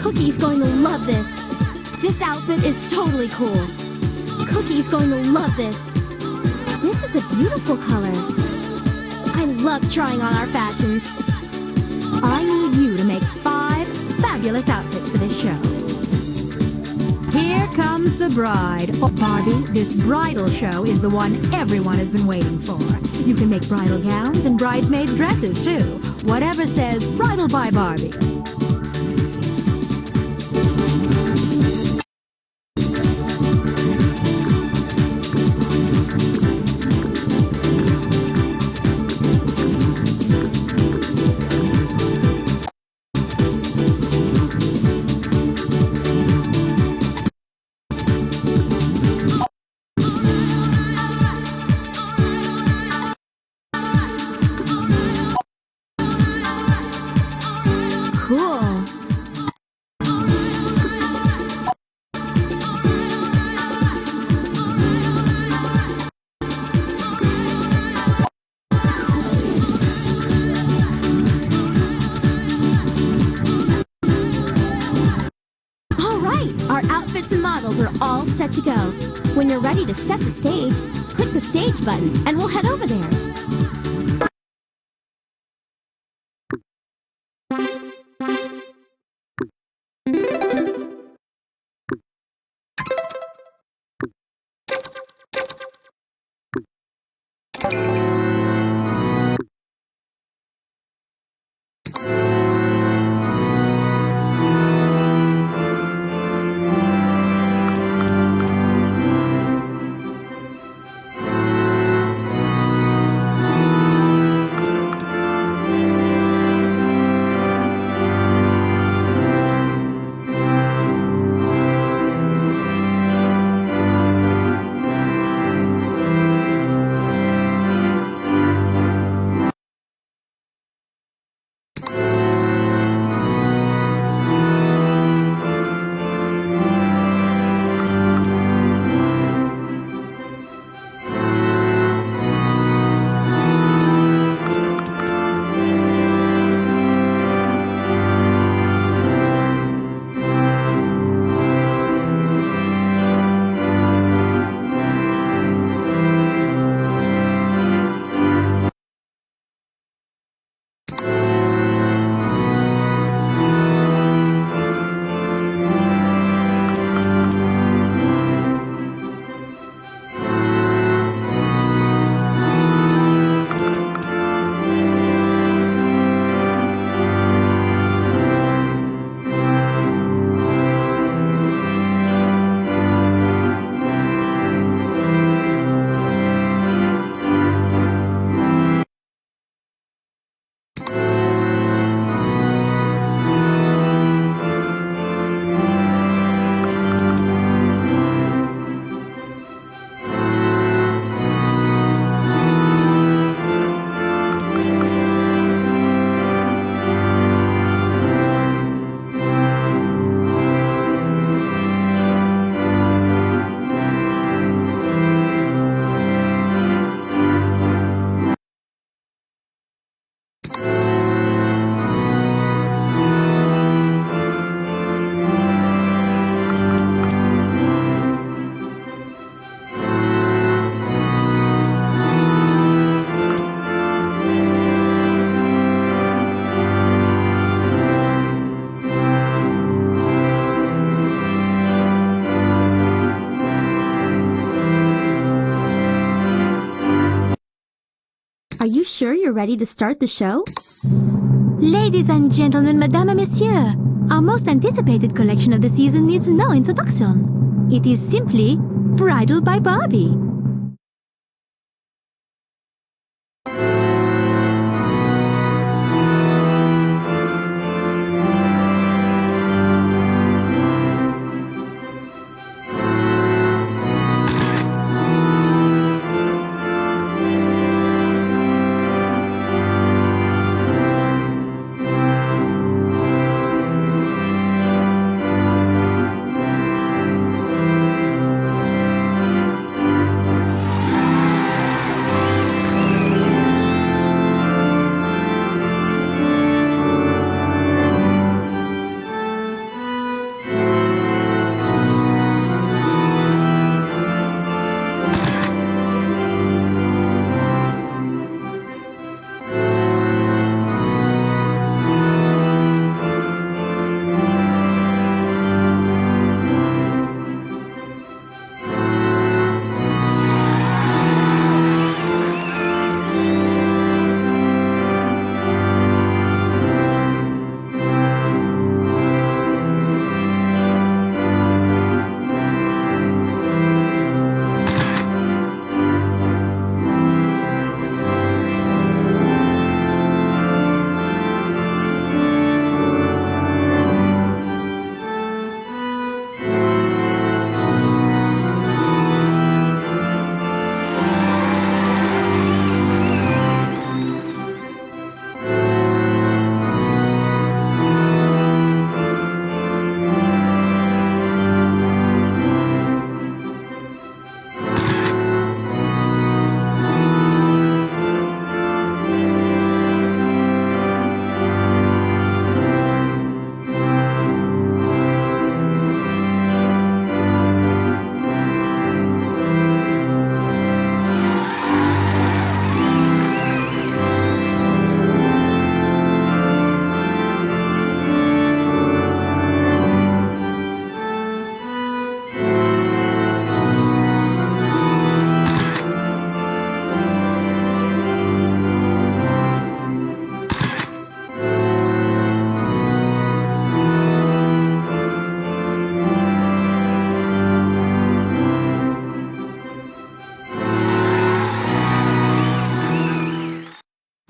Cookie's going to love this. This outfit is totally cool. Cookie's going to love this. This is a beautiful color. I love trying on our fashions. I need you to make 5 fabulous outfits for this show. Here comes the bride. Oh, Barbie, this bridal show is the one everyone has been waiting for. You can make bridal gowns and bridesmaids' dresses, too. Whatever says Bridal by Barbie. Cool. All right, our outfits and models are all set to go. When you're ready to set the stage, click the stage button and we'll head over there. sure you're ready to start the show? Ladies and gentlemen, Madame et Messieurs, our most anticipated collection of the season needs no introduction. It is simply Bridal by Barbie.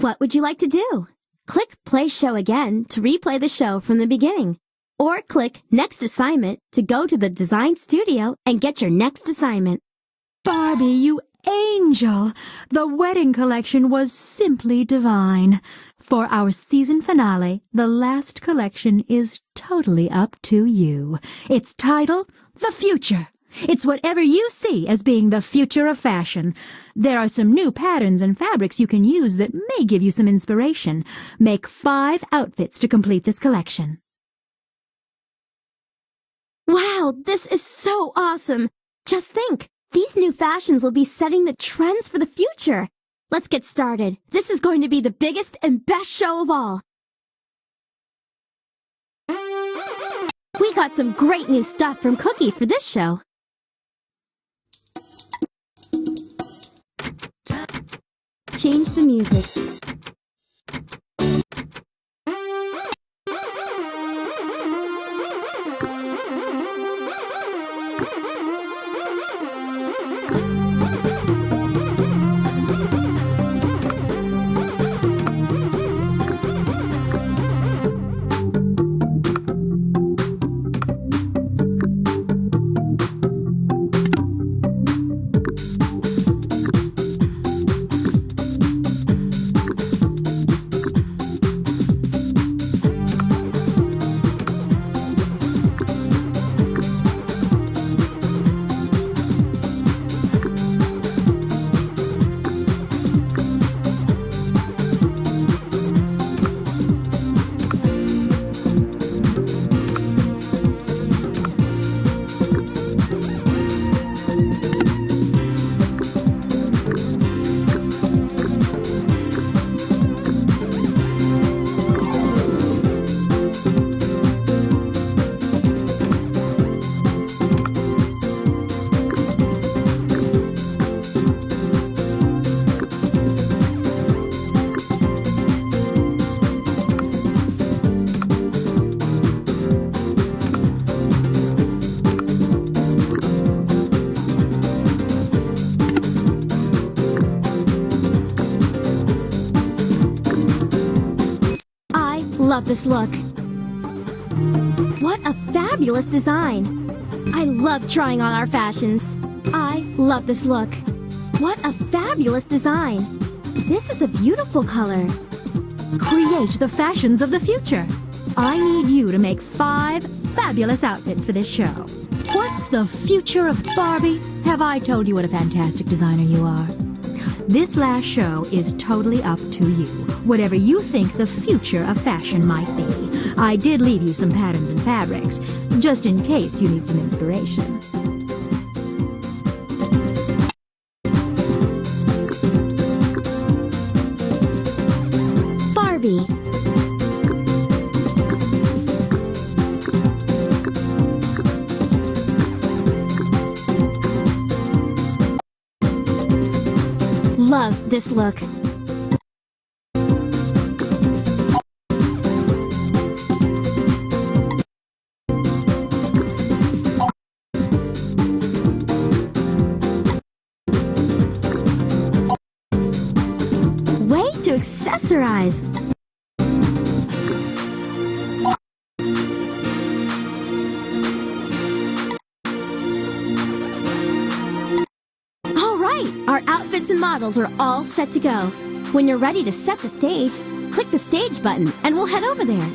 What would you like to do? Click Play Show Again to replay the show from the beginning. Or click Next Assignment to go to the design studio and get your next assignment. Barbie, you angel! The wedding collection was simply divine. For our season finale, the last collection is totally up to you. Its title, The Future. It's whatever you see as being the future of fashion. There are some new patterns and fabrics you can use that may give you some inspiration. Make 5 outfits to complete this collection. Wow, this is so awesome! Just think, these new fashions will be setting the trends for the future. Let's get started. This is going to be the biggest and best show of all. We got some great new stuff from Cookie for this show. Change the music. love this look. What a fabulous design. I love trying on our fashions. I love this look. What a fabulous design. This is a beautiful color. Create the fashions of the future. I need you to make 5 fabulous outfits for this show. What's the future of Barbie? Have I told you what a fantastic designer you are? This last show is totally up to you. Whatever you think the future of fashion might be. I did leave you some patterns and fabrics, just in case you need some inspiration. Barbie. Love this look. Way to accessorize. All right, our outfits and models are all set to go. When you're ready to set the stage, click the stage button and we'll head over there.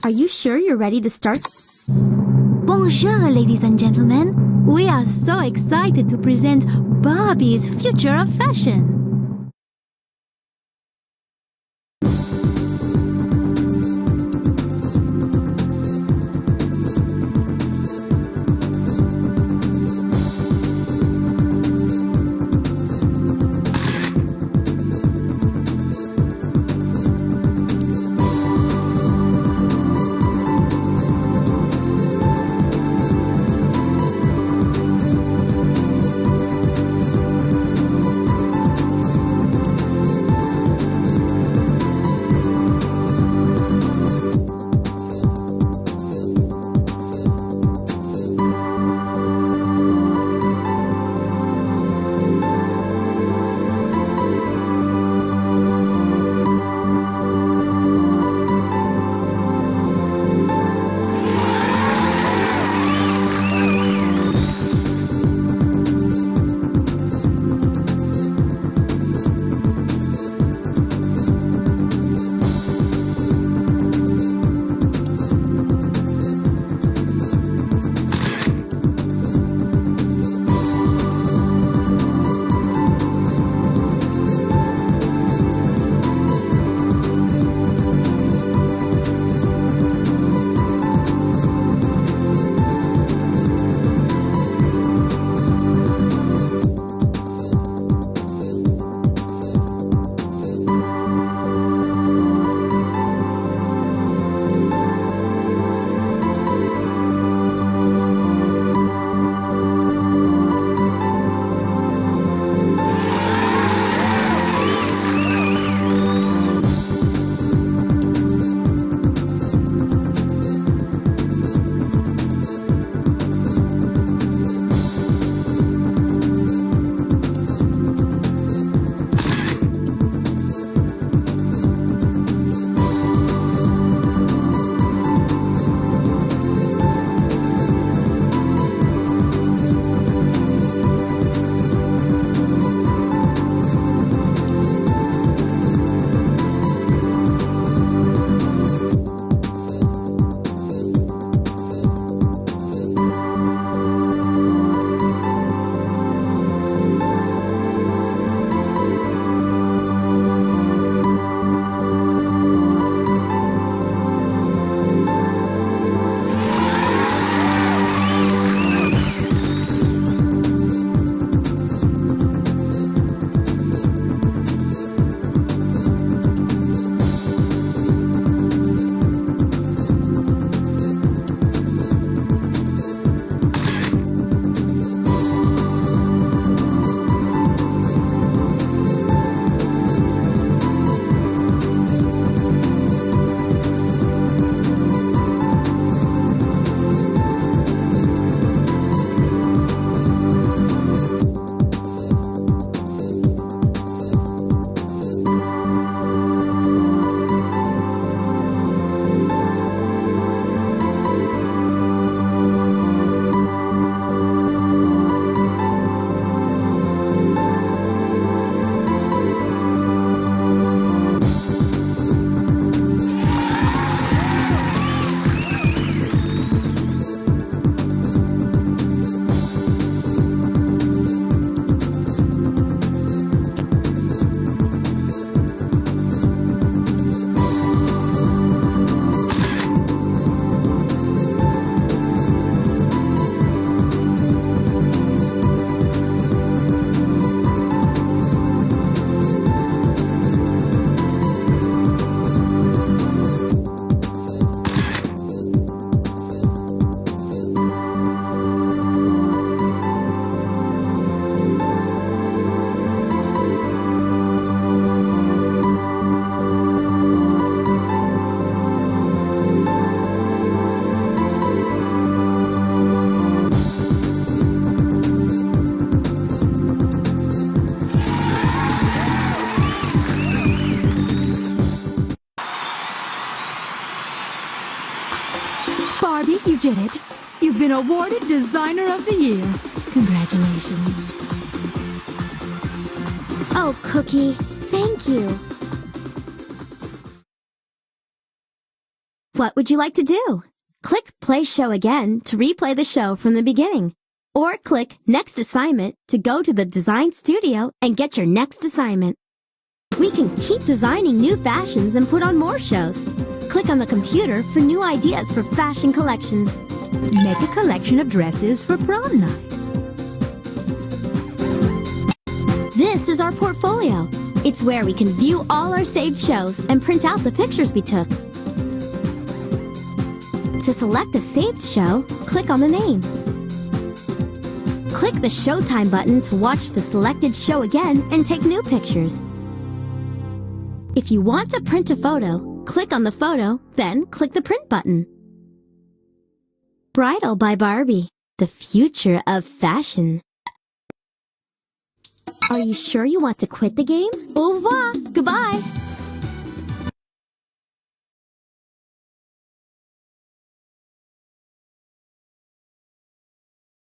Are you sure you're ready to start? Bonjour, ladies and gentlemen. We are so excited to present Barbie's Future of Fashion. Barbie, you did it. You've been awarded Designer of the Year. Congratulations. Oh, Cookie, thank you. What would you like to do? Click Play Show Again to replay the show from the beginning. Or click Next Assignment to go to the design studio and get your next assignment. We can keep designing new fashions and put on more shows. Click on the computer for new ideas for fashion collections. Make a collection of dresses for prom night. This is our portfolio. It's where we can view all our saved shows and print out the pictures we took. To select a saved show, click on the name. Click the Showtime button to watch the selected show again and take new pictures. If you want to print a photo, click on the photo, then click the Print button. Bridal by Barbie, the future of fashion. Are you sure you want to quit the game? Au revoir! Goodbye!